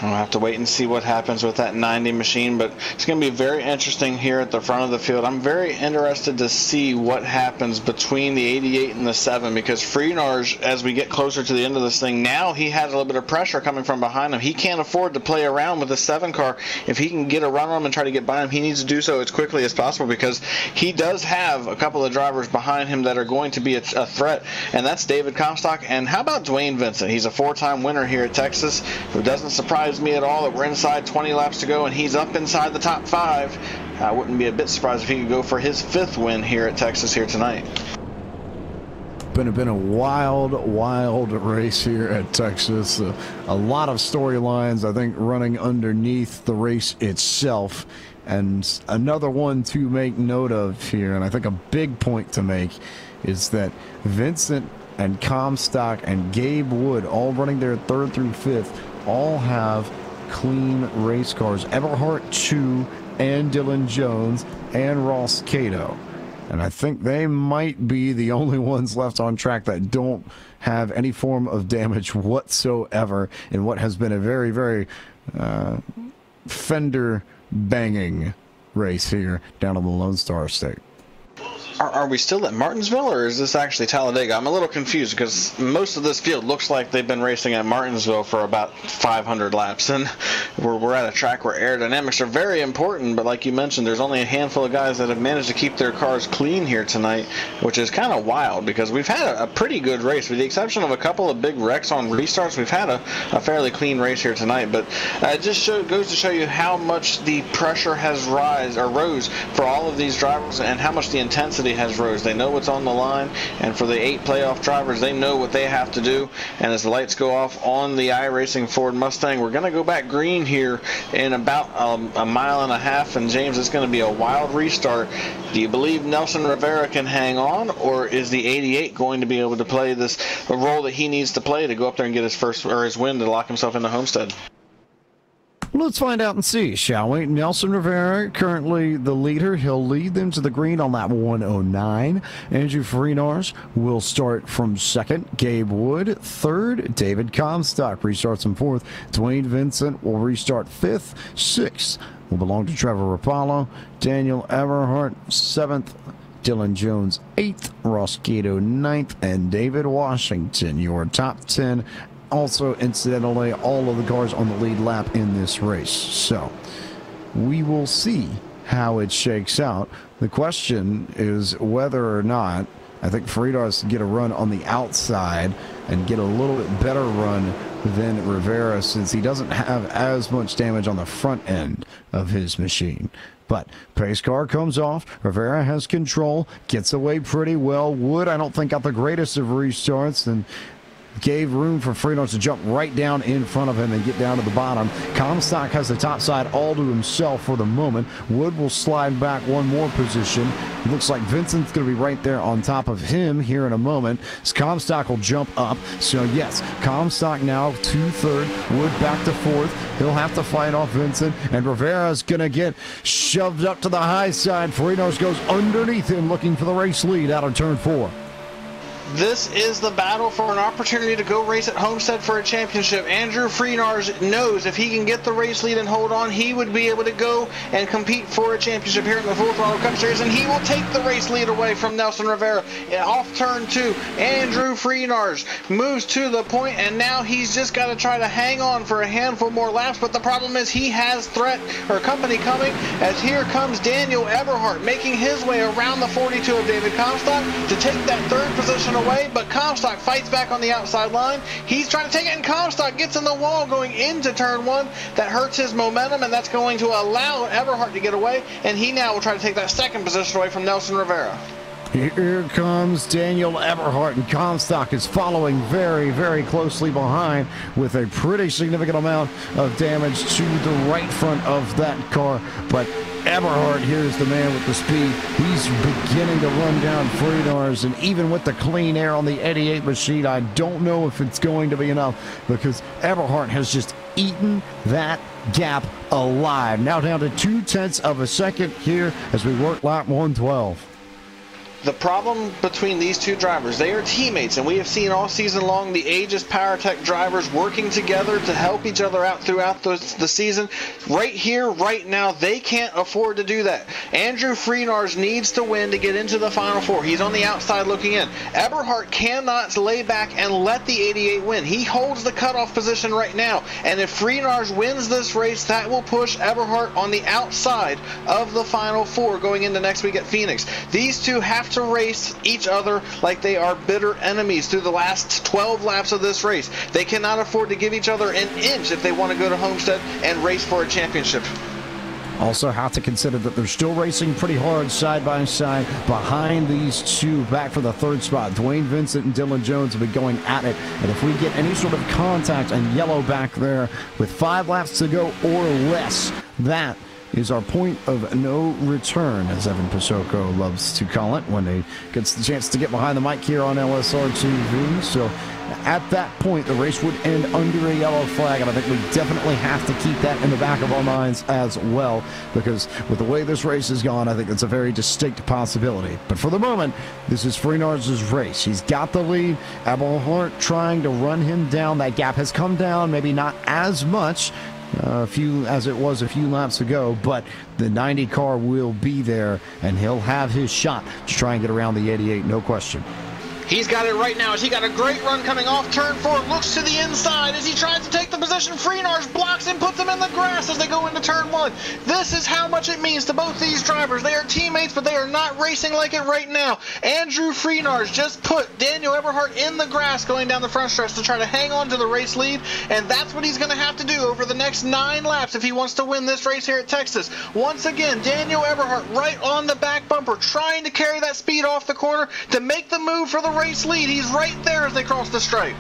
We'll have to wait and see what happens with that 90 machine, but it's going to be very interesting here at the front of the field. I'm very interested to see what happens between the 88 and the 7, because Freenars, as we get closer to the end of this thing, now he has a little bit of pressure coming from behind him. He can't afford to play around with the 7 car. If he can get a run on him and try to get by him, he needs to do so as quickly as possible, because he does have a couple of drivers behind him that are going to be a threat, and that's David Comstock. And how about Dwayne Vincent? He's a 4-time winner here at Texas. It doesn't surprise me at all that we're inside 20 laps to go and he's up inside the top 5. I wouldn't be a bit surprised if he could go for his 5th win here at Texas here tonight. Been a wild race here at Texas. A lot of storylines, I think, running underneath the race itself. And another one to make note of here, and I think a big point to make, is that Vincent and Comstock and Gabe Wood, all running their 3rd through 5th, all have clean race cars. Eberhardt 2 and Dylan Jones and Ross Cato. And I think they might be the only ones left on track that don't have any form of damage whatsoever in what has been a very fender banging race here down on the Lone Star State. Are we still at Martinsville, or is this actually Talladega? I'm a little confused because most of this field looks like they've been racing at Martinsville for about 500 laps, and we're at a track where aerodynamics are very important, but like you mentioned, there's only a handful of guys that have managed to keep their cars clean here tonight, which is kind of wild because we've had a pretty good race. With the exception of a couple of big wrecks on restarts, we've had a fairly clean race here tonight, but it just goes to show you how much the pressure has rose for all of these drivers and how much the intensity intensity has rose. They know what's on the line, and for the 8 playoff drivers, they know what they have to do. And as the lights go off on the iRacing Ford Mustang, we're going to go back green here in about a mile and a half. And James, it's going to be a wild restart. Do you believe Nelson Rivera can hang on, or is the 88 going to be able to play this role that he needs to play to go up there and get his first or his win to lock himself into Homestead? Let's find out and see, shall we? Nelson Rivera, currently the leader. He'll lead them to the green on lap 109. Andrew Frenars will start from second. Gabe Wood, third. David Comstock restarts in fourth. Dwayne Vincent will restart fifth. Sixth will belong to Trevor Rapallo. Daniel Everhart, seventh. Dylan Jones, eighth. Ross Gato, ninth. And David Washington, your top 10. Also, incidentally, all of the cars on the lead lap in this race. So, we will see how it shakes out. The question is whether or not, I think Freitas can get a run on the outside and get a little bit better run than Rivera, since he doesn't have as much damage on the front end of his machine. But pace car comes off. Rivera has control, gets away pretty well. Wood, I don't think, got the greatest of restarts, and gave room for Freitas to jump right down in front of him and get down to the bottom. Comstock has the top side all to himself for the moment. Wood will slide back one more position. It looks like Vincent's going to be right there on top of him here in a moment. Comstock will jump up. So yes, Comstock now to third. Wood back to fourth. He'll have to fight off Vincent, and Rivera's going to get shoved up to the high side. Freitas goes underneath him looking for the race lead out of turn 4. This is the battle for an opportunity to go race at Homestead for a championship. Andrew Frenars knows if he can get the race lead and hold on, he would be able to go and compete for a championship here in the Full Throttle Cup Series, and he will take the race lead away from Nelson Rivera. Off turn 2, Andrew Frenars moves to the point, and now he's just got to try to hang on for a handful more laps, but the problem is he has threat or company coming, as here comes Daniel Everhart making his way around the 42 of David Comstock to take that third position away, but Comstock fights back on the outside line. He's trying to take it, and Comstock gets in the wall going into turn 1. That hurts his momentum, and that's going to allow Everhart to get away, and he now will try to take that second position away from Nelson Rivera. Here comes Daniel Everhart, and Comstock is following very, very closely behind with a pretty significant amount of damage to the right front of that car. But Everhart here is the man with the speed. He's beginning to run down Freitas, and even with the clean air on the 88 machine, I don't know if it's going to be enough, because Everhart has just eaten that gap alive. Now down to 0.2 of a second here as we work lap 112. The problem between these two drivers, they are teammates, and we have seen all season long the Aegis PowerTech drivers working together to help each other out throughout the season. Right here, right now, they can't afford to do that. Andrew Frenars needs to win to get into the Final Four. He's on the outside looking in. Everhart cannot lay back and let the 88 win. He holds the cutoff position right now, and if Frenars wins this race, that will push Everhart on the outside of the Final Four going into next week at Phoenix. These two have to race each other like they are bitter enemies through the last 12 laps of this race. They cannot afford to give each other an inch if they want to go to Homestead and race for a championship. Also have to consider that they're still racing pretty hard side by side behind these two back for the third spot. Dwayne Vincent and Dylan Jones will be going at it, and if we get any sort of contact and yellow back there with 5 laps to go or less, that is our point of no return, as Evan Pasoko loves to call it when he gets the chance to get behind the mic here on LSRTV. So at that point, the race would end under a yellow flag, and I think we definitely have to keep that in the back of our minds as well, because with the way this race has gone, I think it's a very distinct possibility. But for the moment, this is Frenars' race. He's got the lead. Everhart trying to run him down. That gap has come down, maybe not as much as it was a few laps ago, but the 90 car will be there, and he'll have his shot to try and get around the 88, no question. He's got it right now as he got a great run coming off turn 4, looks to the inside as he tries to take the position. Freenarz blocks and puts him in the grass as they go into turn 1. This is how much it means to both these drivers. They are teammates, but they are not racing like it right now. Andrew Freenarz just put Daniel Eberhardt in the grass going down the front stretch to try to hang on to the race lead, and that's what he's going to have to do over the next 9 laps if he wants to win this race here at Texas. Once again, Daniel Eberhardt right on the back bumper, trying to carry that speed off the corner to make the move for the race lead. He's right there as they cross the stripe.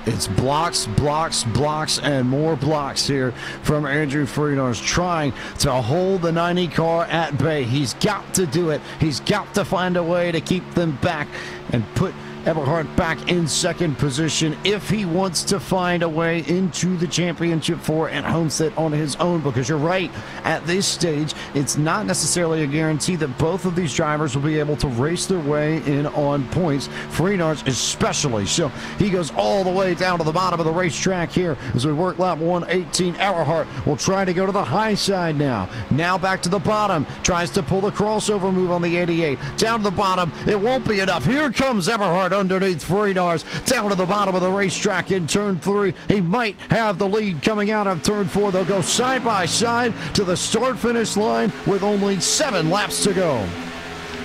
It's blocks, blocks, blocks, and more blocks here from Andrew Freenarz, trying to hold the 90 car at bay. He's got to do it. He's got to find a way to keep them back and put Eberhardt back in second position if he wants to find a way into the championship 4 at Homestead on his own, because you're right, at this stage it's not necessarily a guarantee that both of these drivers will be able to race their way in on points. Freenarz especially, so he goes all the way down to the bottom of the racetrack here as we work lap 118. Eberhardt will try to go to the high side now back to the bottom, tries to pull the crossover move on the 88 down to the bottom. It won't be enough. Here comes Eberhardt underneath Freenarz down to the bottom of the racetrack in turn 3. He might have the lead coming out of turn 4. They'll go side by side to the start-finish line with only 7 laps to go.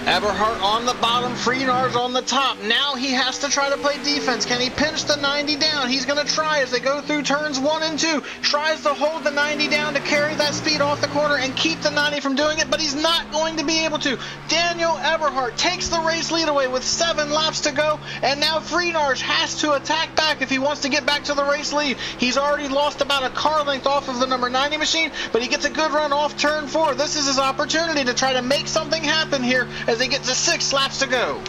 Eberhardt on the bottom, Freenarz on the top. Now he has to try to play defense. Can he pinch the 90 down? He's going to try as they go through turns 1 and 2. Tries to hold the 90 down to carry that speed off the corner and keep the 90 from doing it, but he's not going to be able to. Daniel Eberhardt takes the race lead away with 7 laps to go, and now Freenarz has to attack back if he wants to get back to the race lead. He's already lost about a car length off of the number 90 machine, but he gets a good run off turn 4. This is his opportunity to try to make something happen here as they get to 6 laps to go.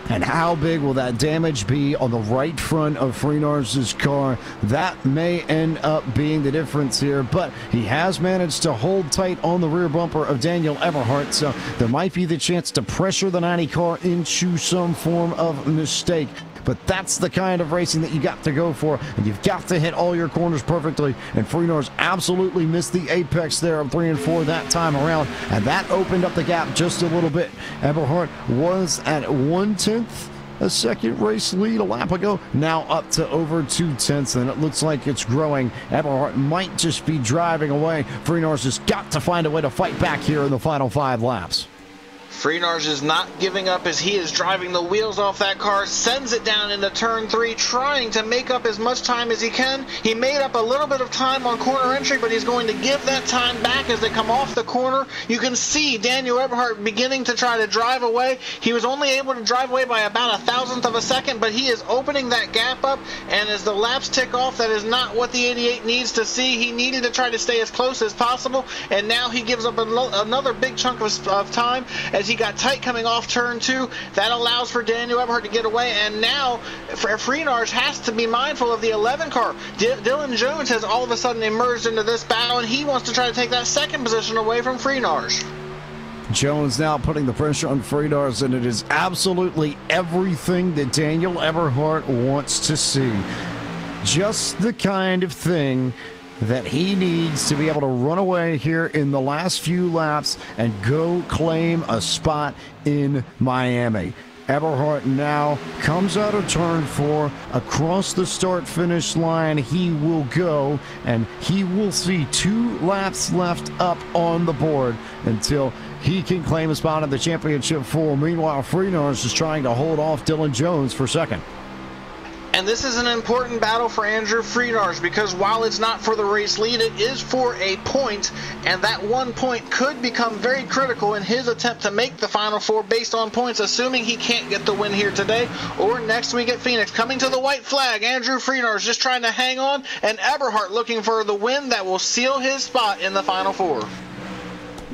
And how big will that damage be on the right front of Freenarz's car? That may end up being the difference here, but he has managed to hold tight on the rear bumper of Daniel Eberhardt, so there might be the chance to pressure the 90 car into some form of mistake. But that's the kind of racing that you got to go for, and you've got to hit all your corners perfectly, and Freenarz absolutely missed the apex there of 3 and 4 that time around, and that opened up the gap just a little bit. Eberhardt was at 1/10 a second race lead a lap ago, now up to over 2/10, and it looks like it's growing. Eberhardt might just be driving away. Freenarz has got to find a way to fight back here in the final 5 laps. Freenarz is not giving up as he is driving the wheels off that car, sends it down into turn 3, trying to make up as much time as he can. He made up a little bit of time on corner entry, but he's going to give that time back as they come off the corner. You can see Daniel Eberhardt beginning to try to drive away. He was only able to drive away by about 1,000th of a second, but he is opening that gap up, and as the laps tick off, that is not what the 88 needs to see. He needed to try to stay as close as possible, and now he gives up another big chunk of time as he got tight coming off turn 2. That allows for Daniel Eberhardt to get away, and now Freenarz has to be mindful of the 11 car. Dylan Jones has all of a sudden emerged into this battle, and he wants to try to take that second position away from Freenarz. Jones now putting the pressure on Freenarz, and it is absolutely everything that Daniel Eberhardt wants to see. Just the kind of thing that he needs to be able to run away here in the last few laps and go claim a spot in Miami. Eberhardt now comes out of turn 4, across the start-finish line he will go, and he will see 2 laps left up on the board until he can claim a spot in the championship 4. Meanwhile, Freenarz is trying to hold off Dylan Jones for second. And this is an important battle for Andrew Freenarz, because while it's not for the race lead, it is for a point, and that 1 point could become very critical in his attempt to make the Final 4 based on points, assuming he can't get the win here today or next week at Phoenix. Coming to the white flag, Andrew Freenarz just trying to hang on, and Eberhardt looking for the win that will seal his spot in the Final 4.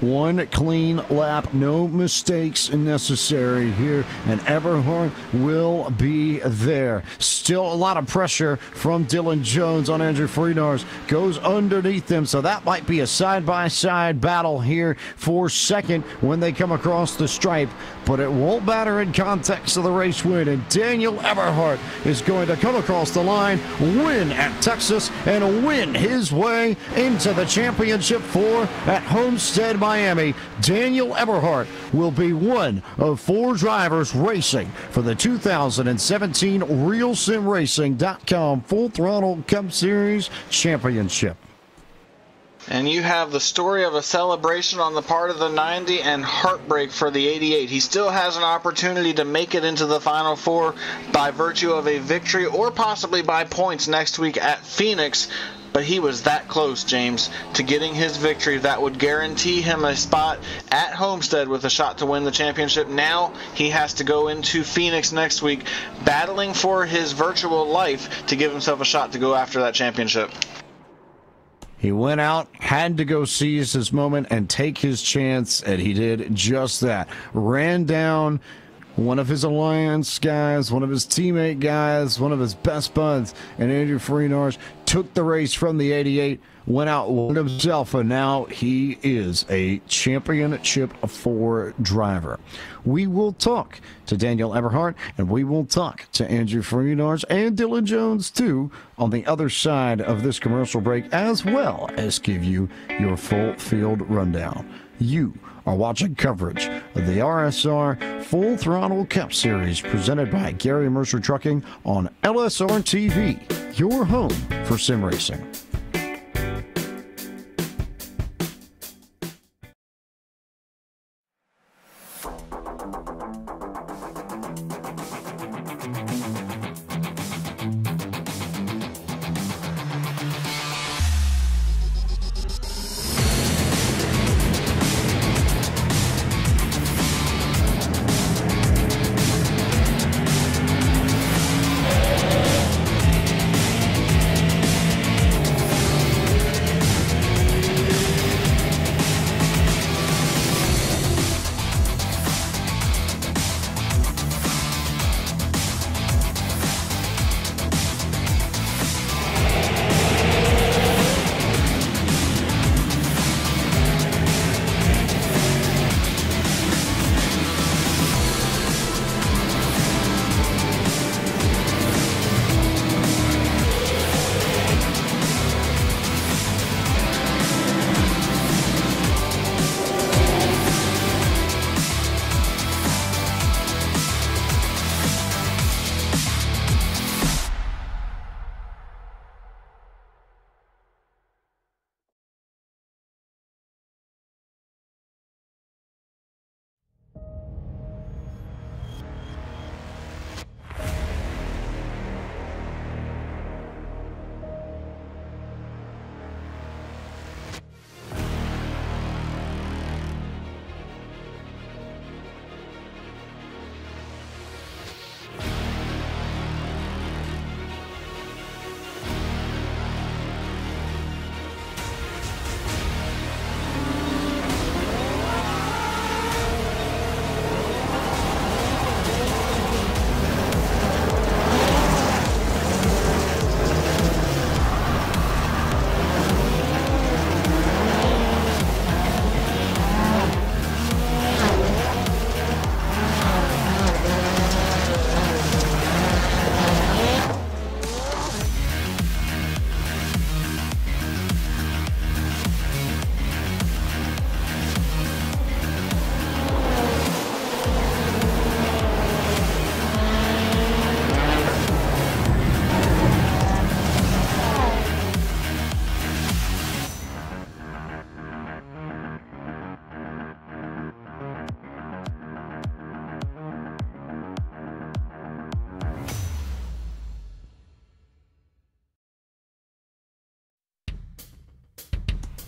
One clean lap, no mistakes necessary here, and Eberhardt will be there. Still a lot of pressure from Dylan Jones on Andrew Freenarz. Goes underneath them, so that might be a side-by-side battle here for second when they come across the stripe, but it won't matter in context of the race win, and Daniel Eberhardt is going to come across the line, win at Texas, and win his way into the championship 4 at Homestead, Miami, Daniel Eberhardt will be one of 4 drivers racing for the 2017 RealSimRacing.com Full Throttle Cup Series Championship. And you have the story of a celebration on the part of the 90 and heartbreak for the 88. He still has an opportunity to make it into the Final Four by virtue of a victory or possibly by points next week at Phoenix. But he was that close, James, to getting his victory that would guarantee him a spot at Homestead with a shot to win the championship. Now he has to go into Phoenix next week, battling for his virtual life to give himself a shot to go after that championship. He went out, had to go seize his moment and take his chance, and he did just that. Ran down one of his alliance guys, one of his teammate guys, one of his best buds, and Andrew Freenars took the race from the 88, went out, won himself, and now he is a championship 4 driver. We will talk to Daniel Eberhardt, and we will talk to Andrew Freenars and Dylan Jones, too, on the other side of this commercial break, as well as give you your full field rundown. You are watching coverage of the RSR Full Throttle Cup Series presented by Gary Mercer Trucking on LSRTV, your home for sim racing.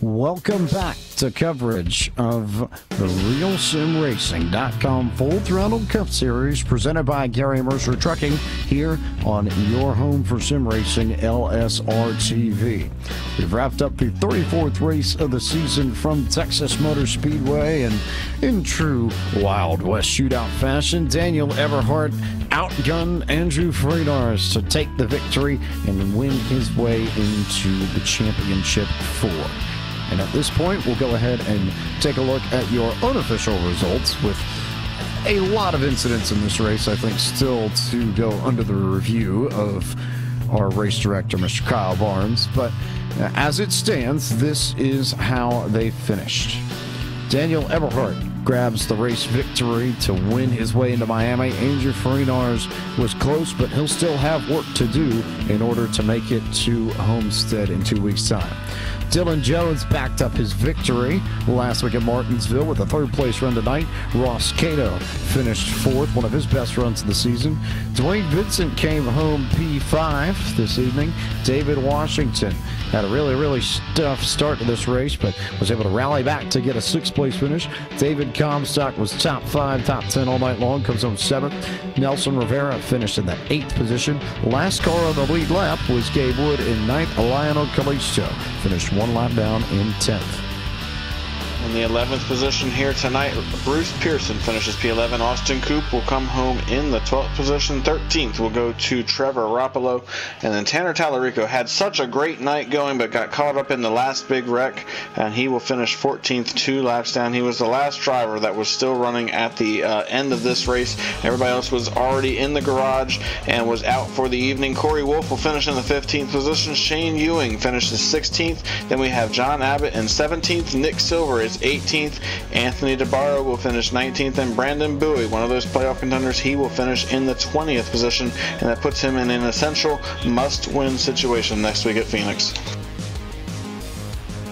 Welcome back to coverage of the RealSimRacing.com Full Throttle Cup Series presented by Gary Mercer Trucking here on your home for sim racing, LSRTV. We've wrapped up the 34th race of the season from Texas Motor Speedway, and in true Wild West shootout fashion, Daniel Eberhardt outgunned Andrew Freenars to take the victory and win his way into the championship 4. And at this point, we'll go ahead and take a look at your unofficial results with a lot of incidents in this race, I think, still to go under the review of our race director, Mr. Kyle Barnes. But as it stands, this is how they finished. Daniel Eberhardt grabs the race victory to win his way into Miami. Andrew Farinars was close, but he'll still have work to do in order to make it to Homestead in 2 weeks' time. Dylan Jones backed up his victory last week at Martinsville with a third-place run tonight. Ross Cato finished fourth, one of his best runs of the season. Dwayne Vincent came home P5 this evening. David Washington had a really tough start to this race, but was able to rally back to get a sixth-place finish. David Comstock was top 5, top 10 all night long, comes home 7th. Nelson Rivera finished in the 8th position. Last car on the lead lap was Gabe Wood in 9th. Lionel Calisto finished 1 lap down in 10th. In the 11th position here tonight, Bruce Pearson finishes P11. Austin Coop will come home in the 12th position. 13th will go to Trevor Rapolo. And then Tanner Tallarico had such a great night going, but got caught up in the last big wreck, and he will finish 14th, 2 laps down. He was the last driver that was still running at the end of this race. Everybody else was already in the garage and was out for the evening. Corey Wolf will finish in the 15th position. Shane Ewing finishes 16th. Then we have John Abbott in 17th. Nick Silver is 18th. Anthony DeBarro will finish 19th, and Brandon Bowie, one of those playoff contenders, he will finish in the 20th position, and that puts him in an essential must-win situation next week at Phoenix.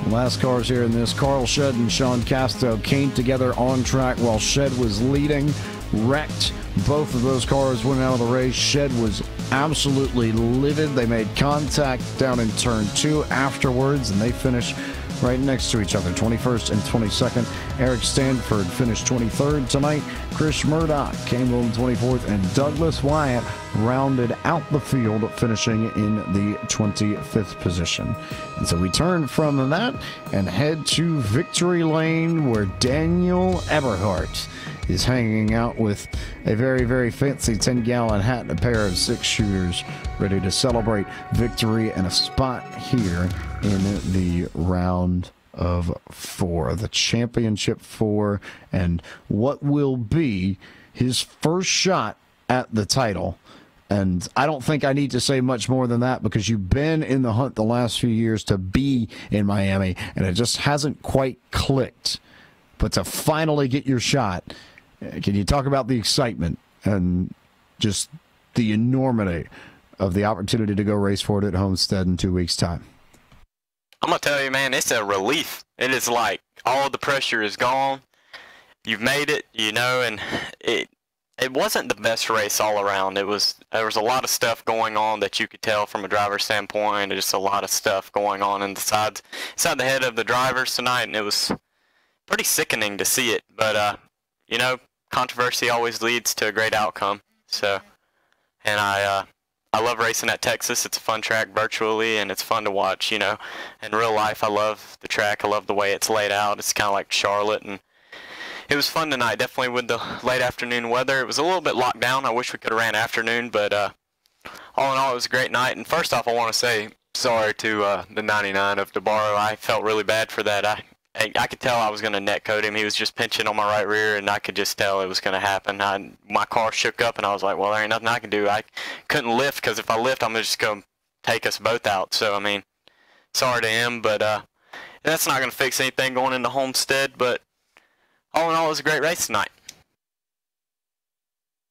Last cars here in this, Carl Shedd and Sean Casto came together on track while Shedd was leading, wrecked. Both of those cars went out of the race. Shedd was absolutely livid. They made contact down in turn 2 afterwards, and they finished right next to each other, 21st and 22nd. Eric Stanford finished 23rd tonight. Chris Murdoch came home 24th, and Douglas Wyatt rounded out the field, finishing in the 25th position. And so we turn from that and head to Victory Lane, where Daniel Eberhardt is hanging out with a very fancy 10-gallon hat and a pair of 6-shooters, ready to celebrate victory and a spot here in the round of 4, the championship 4, and what will be his first shot at the title. And I don't think I need to say much more than that, because you've been in the hunt the last few years to be in Miami, and it just hasn't quite clicked. But to finally get your shot, can you talk about the excitement and just the enormity of the opportunity to go race for it at Homestead in 2 weeks' time? I'm going to tell you, man, it's a relief. It is like all the pressure is gone. You've made it, you know, and it wasn't the best race all around. There was a lot of stuff going on that you could tell from a driver's standpoint. Just a lot of stuff going on inside the head of the drivers tonight, and it was pretty sickening to see it. But, you know, controversy always leads to a great outcome. So, and I love racing at Texas. It's a fun track virtually, and it's fun to watch, you know. In real life, I love the track. I love the way it's laid out. It's kind of like Charlotte, and it was fun tonight, definitely with the late afternoon weather. It was a little bit locked down. I wish we could have ran afternoon, but all in all, it was a great night. And first off, I want to say sorry to the 99 of DeBarro. I felt really bad for that. I could tell I was going to net code him. He was just pinching on my right rear, and I could just tell it was going to happen. My car shook up, and I was like, well, there ain't nothing I can do. I couldn't lift, because if I lift, I'm just going to take us both out. So, I mean, sorry to him, but that's not going to fix anything going into Homestead. But all in all, it was a great race tonight.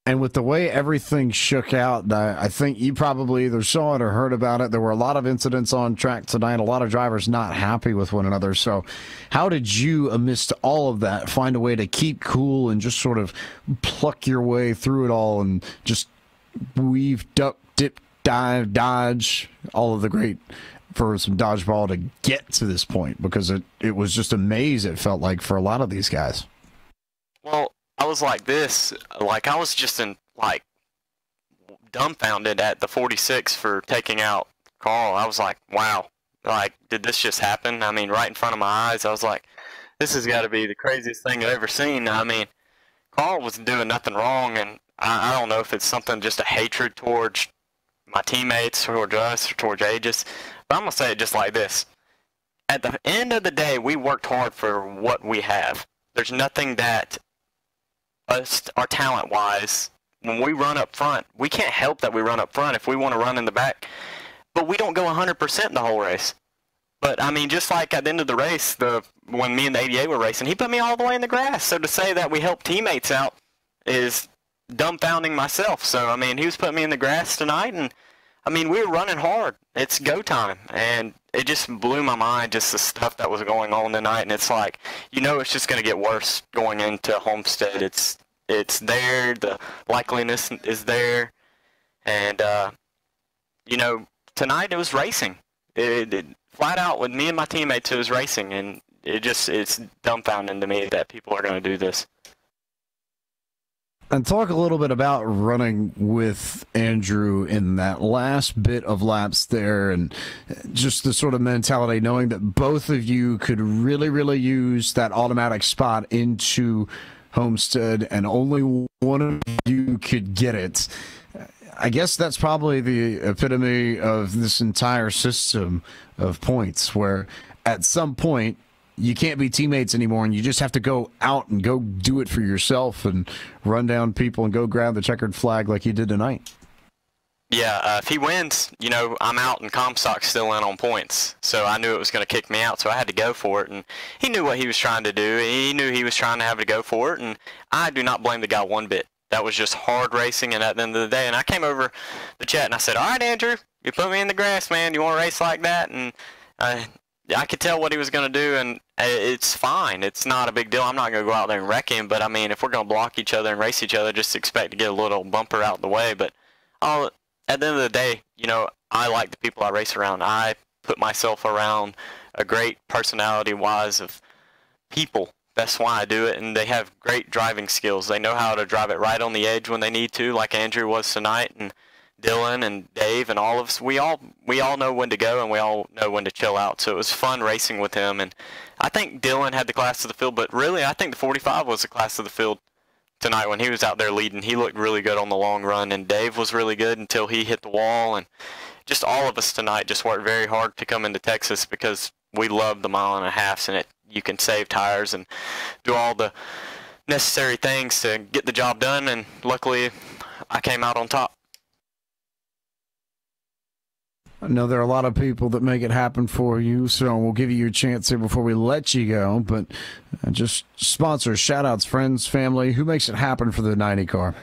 And with the way everything shook out, I think you probably either saw it or heard about it. There were a lot of incidents on track tonight, a lot of drivers not happy with one another. So how did you, amidst all of that, find a way to keep cool and just sort of pluck your way through it all and just weave, duck, dip, dive, dodge, all of the great for some dodgeball to get to this point? Because it was just a maze, it felt like, for a lot of these guys. Well, I was like this, like I was just dumbfounded at the 46 for taking out Carl. I was like, wow, like, did this just happen? I mean, right in front of my eyes. I was like, this has got to be the craziest thing I've ever seen. I mean, Carl was doing nothing wrong, and I don't know if it's something, just a hatred towards my teammates, towards us, or towards Aegis, but I'm going to say it just like this. At the end of the day, we worked hard for what we have. There's nothing that us, our talent-wise, when we run up front, we can't help that we run up front if we want to run in the back, but we don't go 100% the whole race. But, I mean, just like at the end of the race, when me and the 88 were racing, he put me all the way in the grass. So to say that we helped teammates out is dumbfounding myself. So, I mean, he was putting me in the grass tonight, and, I mean, we were running hard. It's go time. And it just blew my mind, just the stuff that was going on tonight. And it's like, it's just going to get worse going into Homestead. It's there. The likeliness is there. And, tonight it was racing. It flat out with me and my teammates, it was racing. And it's dumbfounding to me that people are going to do this. And talk a little bit about running with Andrew in that last bit of laps there, and just the sort of mentality knowing that both of you could really, really use that automatic spot into Homestead and only one of you could get it. I guess that's probably the epitome of this entire system of points, where at some point you can't be teammates anymore, and you just have to go out and go do it for yourself and run down people and go grab the checkered flag like you did tonight. Yeah, if he wins, I'm out and Comstock's still in on points. So I knew it was going to kick me out, so I had to go for it. And he knew what he was trying to do. He knew he was trying to have to go for it, and I do not blame the guy one bit. That was just hard racing, and at the end of the day, and I came over the chat and I said, all right, Andrew, you put me in the grass, man. You want to race like that? And I could tell what he was going to do, and it's fine. It's not a big deal. I'm not going to go out there and wreck him, but, I mean, if we're going to block each other and race each other, just expect to get a little bumper out the way. But at the end of the day, I like the people I race around. I put myself around a great personality-wise of people. That's why I do it, and they have great driving skills. They know how to drive it right on the edge when they need to, like Andrew was tonight, and Dylan and Dave and all of us. We all know when to go, and we all know when to chill out. So it was fun racing with him, and I think Dylan had the class of the field, but really I think the 45 was the class of the field tonight when he was out there leading. He looked really good on the long run, and Dave was really good until he hit the wall, and just all of us tonight just worked very hard to come into Texas because we love the 1.5 miles, and you can save tires and do all the necessary things to get the job done, and luckily I came out on top. I know there are a lot of people that make it happen for you, so we'll give you your chance here before we let you go. But just sponsors, shout-outs, friends, family. Who makes it happen for the 90 car?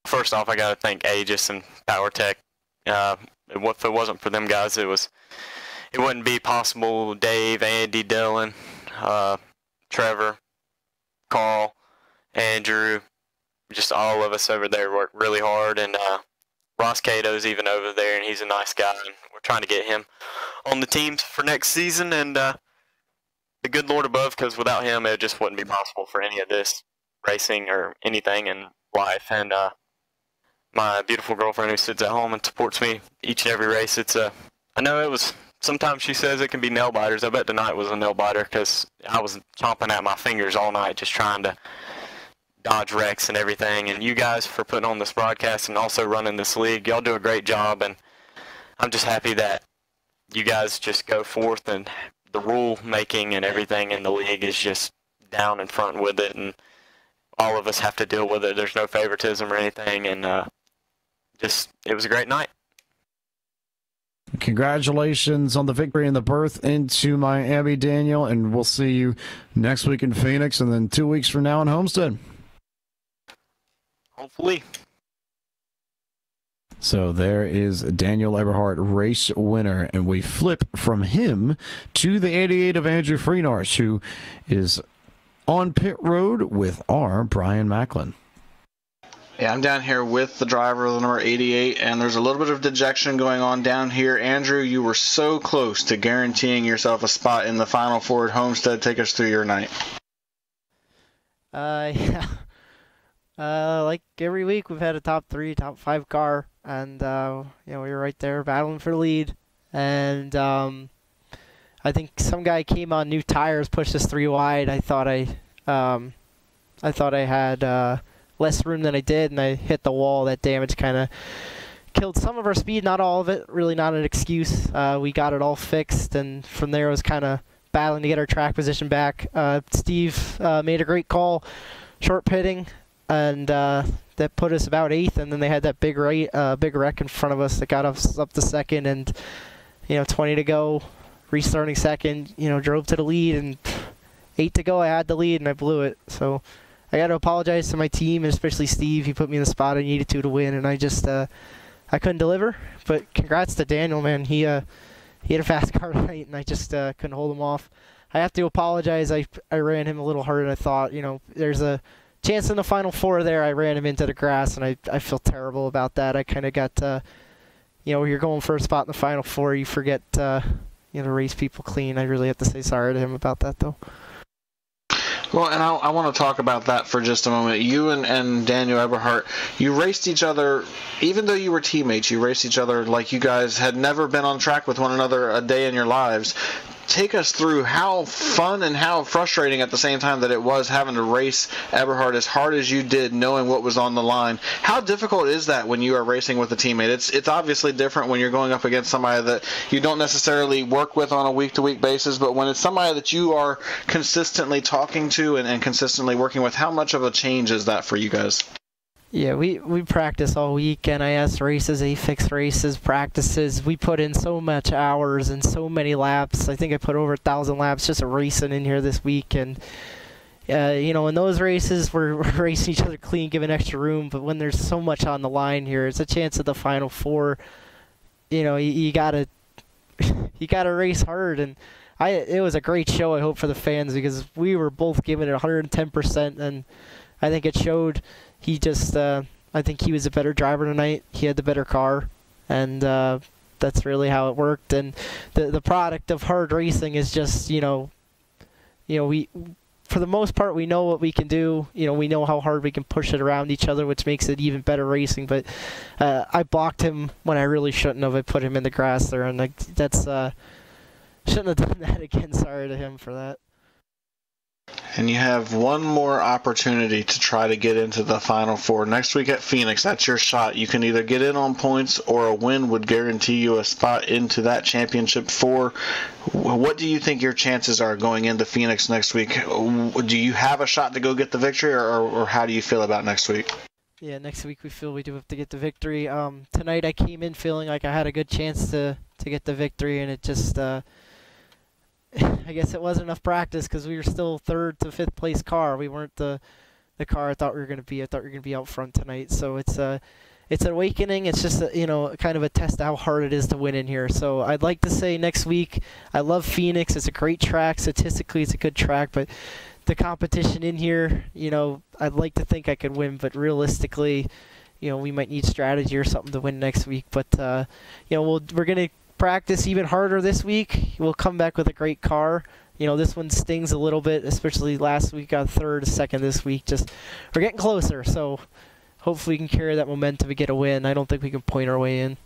First off, I got to thank Aegis and PowerTech. If it wasn't for them guys, it wouldn't be possible. Dave, Andy, Dylan, Trevor, Carl, Andrew, just all of us over there worked really hard, and Ross Cato's even over there, and he's a nice guy, and we're trying to get him on the team for next season, and the good Lord above, because without him, it just wouldn't be possible for any of this racing or anything in life, and my beautiful girlfriend who sits at home and supports me each and every race. I know it was, sometimes she says it can be nail biters. I bet tonight was a nail biter because I was chomping at my fingers all night just trying to dodge wrecks and everything. And you guys for putting on this broadcast and also running this league, y'all do a great job. And I'm just happy that you guys just go forth, and the rule making and everything in the league is just down in front with it. And all of us have to deal with it. There's no favoritism or anything. And it was a great night. Congratulations on the victory and the berth into Miami, Daniel, and we'll see you next week in Phoenix and then 2 weeks from now in Homestead. Hopefully. So there is Daniel Eberhardt, race winner, and we flip from him to the 88 of Andrew Freenarch, who is on pit road with our Brian Macklin. Yeah, I'm down here with the driver of the number 88, and there's a little bit of dejection going on down here. Andrew, you were so close to guaranteeing yourself a spot in the Final Four at Homestead. Take us through your night. Yeah. Like every week, we've had a top 3, top 5 car, and we were right there battling for the lead. And I think some guy came on new tires, pushed us 3 wide. I thought I had less room than I did, and I hit the wall. That damage kind of killed some of our speed, not all of it. Really not an excuse. We got it all fixed, and from there it was kind of battling to get our track position back. Steve made a great call, short pitting, and that put us about 8th, and then they had that big wreck in front of us that got us up to 2nd, and 20 to go. restarting second, drove to the lead, and 8 to go, I had the lead, and I blew it. So I got to apologize to my team, and especially Steve. He put me in the spot I needed to win, and I just I couldn't deliver. But congrats to Daniel, man. He had a fast car tonight, and I just couldn't hold him off. I have to apologize. I ran him a little harder than I thought. There's a chance in the Final Four there. I ran him into the grass, and I feel terrible about that. I kind of got, you're going for a spot in the Final Four. You forget, to race people clean. I really have to say sorry to him about that, though. Well, and I want to talk about that for just a moment. You and Daniel Eberhardt, you raced each other, even though you were teammates, you raced each other like you guys had never been on track with one another a day in your lives. Take us through how fun and how frustrating at the same time that it was having to race Eberhardt as hard as you did, knowing what was on the line. How difficult is that when you are racing with a teammate? It's obviously different when you're going up against somebody that you don't necessarily work with on a week-to-week basis, but when it's somebody that you are consistently talking to and consistently working with, how much of a change is that for you guys? Yeah, we practice all week, NIS races, AFIX races, practices. We put in so much hours and so many laps. I think I put over 1,000 laps just racing in here this week. And, in those races, we're racing each other clean, giving extra room. But when there's so much on the line here, it's a chance at the Final Four. You gotta race hard. And it was a great show, I hope, for the fans, because we were both giving it 110%. And I think it showed. He just, I think he was a better driver tonight. He had the better car, and that's really how it worked. And the product of hard racing is just, we, for the most part, we know what we can do. We know how hard we can push it around each other, which makes it even better racing. But I blocked him when I really shouldn't have. I put him in the grass there, and that's shouldn't have done that again. Sorry to him for that. And you have one more opportunity to try to get into the Final Four. Next week at Phoenix, that's your shot. You can either get in on points, or a win would guarantee you a spot into that championship four. What do you think your chances are going into Phoenix next week? Do you have a shot to go get the victory, or how do you feel about next week? Yeah, next week we feel we do have to get the victory. Tonight I came in feeling like I had a good chance to get the victory, and it just... I guess it wasn't enough practice because we were still 3rd to 5th place car. We weren't the car I thought we were going to be. I thought we were going to be out front tonight. So it's an awakening. It's just kind of a test of how hard it is to win in here. So I'd like to say next week, I love Phoenix. It's a great track. Statistically, it's a good track, but the competition in here, I'd like to think I could win, but realistically, we might need strategy or something to win next week. But we're going to practice even harder this week. We'll come back with a great car. This one stings a little bit, especially last week got 3rd, 2nd this week. Just we're getting closer, so hopefully we can carry that momentum and get a win. I don't think we can point our way in.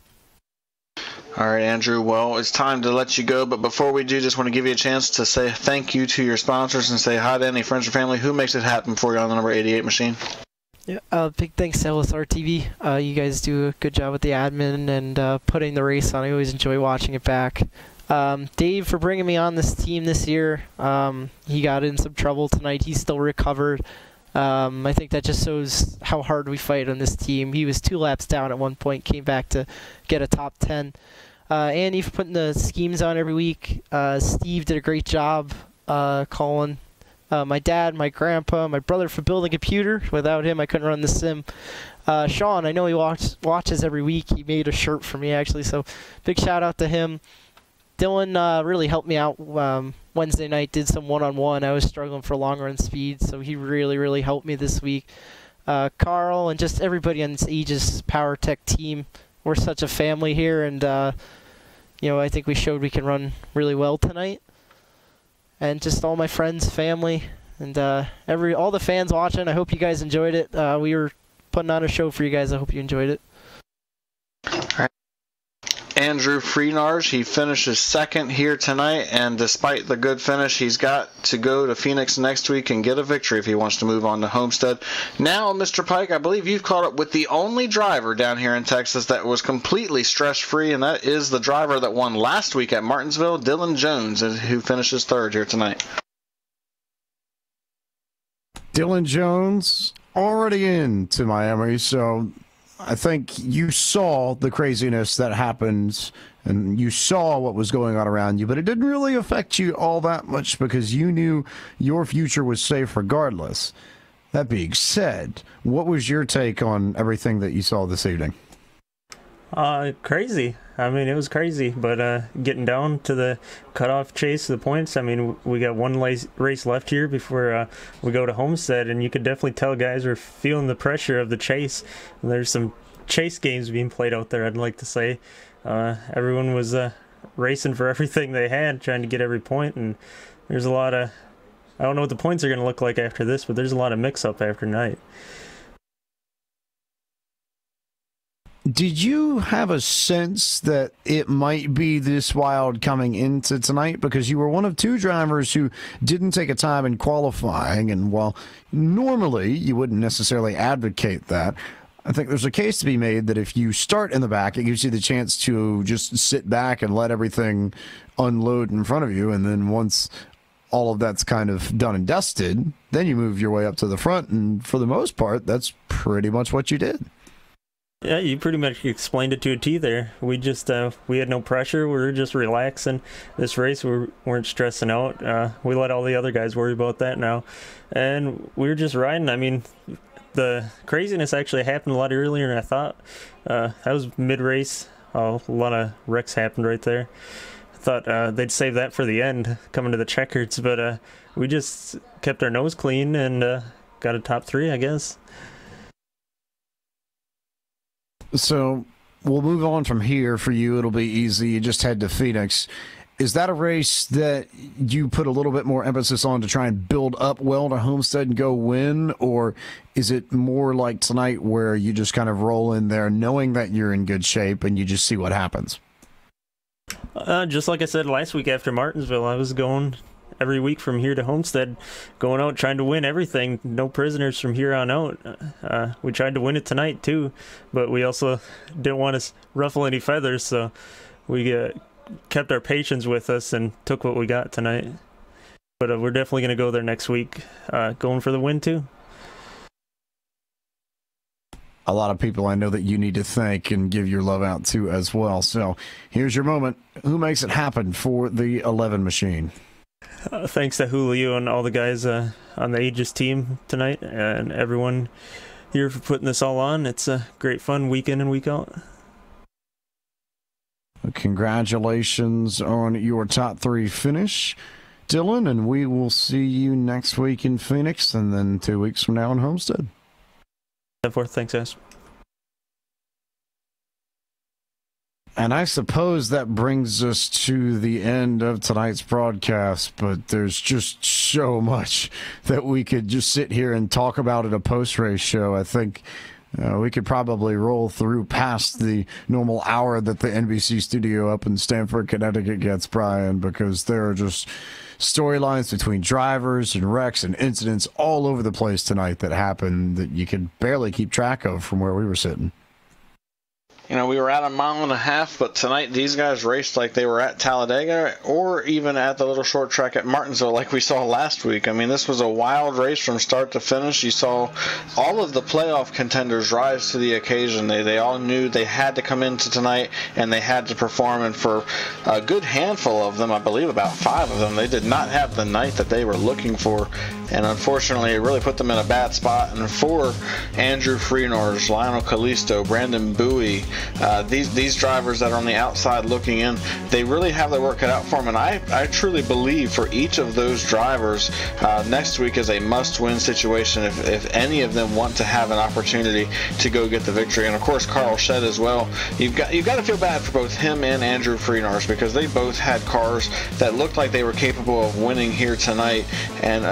All right, Andrew. Well, it's time to let you go, but before we do, just want to give you a chance to say thank you to your sponsors and say hi to any friends or family. Who makes it happen for you on the number 88 machine? Yeah, big thanks to LSRTV. You guys do a good job with the admin and putting the race on. I always enjoy watching it back. Dave for bringing me on this team this year. He got in some trouble tonight. He's still recovered. I think that just shows how hard we fight on this team. He was 2 laps down at one point, came back to get a top 10. Andy for putting the schemes on every week. Steve did a great job calling. My dad, my grandpa, my brother for building a computer. Without him, I couldn't run the sim. Sean, I know he watches every week. He made a shirt for me, actually, so big shout out to him. Dylan really helped me out Wednesday night, did some one-on-one. I was struggling for long run speed, so he really, really helped me this week. Carl and just everybody on this Aegis Power Tech team. We're such a family here, and I think we showed we can run really well tonight. And just all my friends, family, and all the fans watching. I hope you guys enjoyed it. We were putting on a show for you guys. I hope you enjoyed it. All right. Andrew Freenarge, he finishes 2nd here tonight, and despite the good finish, he's got to go to Phoenix next week and get a victory if he wants to move on to Homestead. Now, Mr. Pike, I believe you've caught up with the only driver down here in Texas that was completely stress-free, and that is the driver that won last week at Martinsville, Dylan Jones, who finishes 3rd here tonight. Dylan Jones already in to Miami, so I think you saw the craziness that happened and you saw what was going on around you, but it didn't really affect you all that much because you knew your future was safe regardless. That being said, what was your take on everything that you saw this evening? Crazy. I mean, it was crazy, but getting down to the cutoff chase of the points, I mean, we got one race left here before we go to Homestead, and you could definitely tell guys were feeling the pressure of the chase. And there's some chase games being played out there, I'd like to say. Everyone was racing for everything they had, trying to get every point, and there's a lot of... I don't know what the points are going to look like after this, but there's a lot of mix-up after tonight. Did you have a sense that it might be this wild coming into tonight? Because you were one of two drivers who didn't take a time in qualifying, and while normally you wouldn't necessarily advocate that, I think there's a case to be made that if you start in the back, it gives you the chance to just sit back and let everything unload in front of you, and then once all of that's kind of done and dusted, then you move your way up to the front, and for the most part, that's pretty much what you did. Yeah, you pretty much explained it to a T there. We just, we had no pressure. We were just relaxing. This race, we weren't stressing out. We let all the other guys worry about that now. And we were just riding. I mean, the craziness actually happened a lot earlier than I thought. That was mid-race. A lot of wrecks happened right there. I thought they'd save that for the end, coming to the checkers, but we just kept our nose clean and got a top 3, I guess. So we'll move on from here for you. It'll be easy. You just head to Phoenix. Is that a race that you put a little bit more emphasis on to try and build up well to Homestead and go win? Or is it more like tonight where you just kind of roll in there knowing that you're in good shape and you just see what happens? Just like I said last week after Martinsville, I was going every week from here to Homestead, going out trying to win everything. No prisoners from here on out. We tried to win it tonight too, but we also didn't want to ruffle any feathers, so we kept our patience with us and took what we got tonight. But we're definitely going to go there next week, going for the win too. A lot of people I know that you need to thank and give your love out to as well. So here's your moment. Who makes it happen for the 11 machine? Thanks to Julio and all the guys on the Aegis team tonight and everyone here for putting this all on. It's a great fun week in and week out. Congratulations on your top 3 finish, Dylan, and we will see you next week in Phoenix and then 2 weeks from now in Homestead. Thanks, guys. And I suppose that brings us to the end of tonight's broadcast, but there's just so much that we could just sit here and talk about at a post-race show. I think we could probably roll through past the normal hour that the NBC studio up in Stamford, Connecticut gets, Brian, because there are just storylines between drivers and wrecks and incidents all over the place tonight that happened that you could barely keep track of from where we were sitting. You know, we were at 1.5 miles, but tonight these guys raced like they were at Talladega or even at the little short track at Martinsville like we saw last week. I mean, this was a wild race from start to finish. You saw all of the playoff contenders rise to the occasion. They all knew they had to come into tonight and they had to perform, and for a good handful of them, I believe about 5 of them, they did not have the night that they were looking for, and unfortunately it really put them in a bad spot. And for Andrew Freenors, Lionel Callisto, Brandon Bowie, these drivers that are on the outside looking in, they really have their work cut out for them. And I truly believe for each of those drivers, next week is a must-win situation if any of them want to have an opportunity to go get the victory. And of course, Carl Shedd as well. You've got to feel bad for both him and Andrew Freenors because they both had cars that looked like they were capable of winning here tonight, and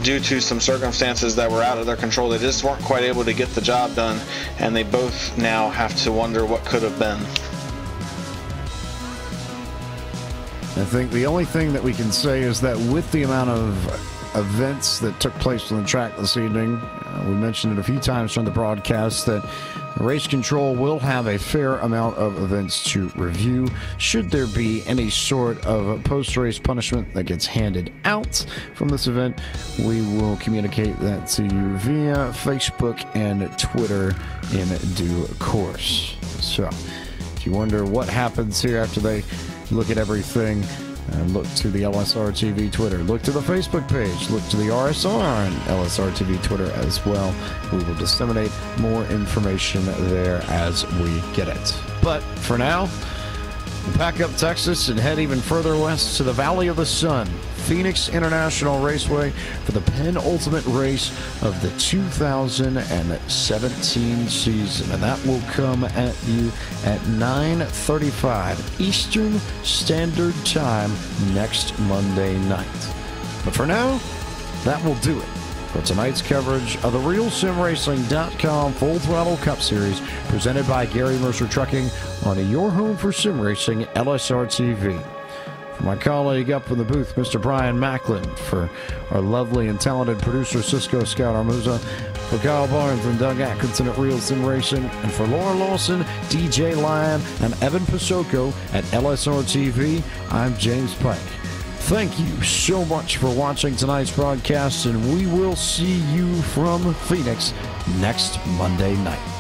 due to some circumstances that were out of their control, they just weren't quite able to get the job done, and they both now have to wonder what could have been. I think the only thing that we can say is that with the amount of events that took place on the track this evening. We mentioned it a few times during the broadcast that Race Control will have a fair amount of events to review. Should there be any sort of post-race punishment that gets handed out from this event, we will communicate that to you via Facebook and Twitter in due course. So, if you wonder what happens here after they look at everything, look to the LSRTV Twitter, look to the Facebook page, look to the RSR and LSRTV Twitter as well. We will disseminate more information there as we get it. But for now, we'll pack up Texas and head even further west to the Valley of the Sun, Phoenix International Raceway, for the penultimate race of the 2017 season. And that will come at you at 9:35 Eastern Standard Time next Monday night. But for now, that will do it for tonight's coverage of the RealSimRacing.com Full Throttle Cup Series, presented by Gary Mercer Trucking on Your Home for Sim Racing, LSRTV. For my colleague up in the booth, Mr. Brian Macklin, for our lovely and talented producer, Cisco Scout Armuza, for Kyle Barnes and Doug Atkinson at Real Sim Racing, and for Laura Lawson, DJ Lyon, and Evan Pasoko at LSRTV, I'm James Pike. Thank you so much for watching tonight's broadcast, and we will see you from Phoenix next Monday night.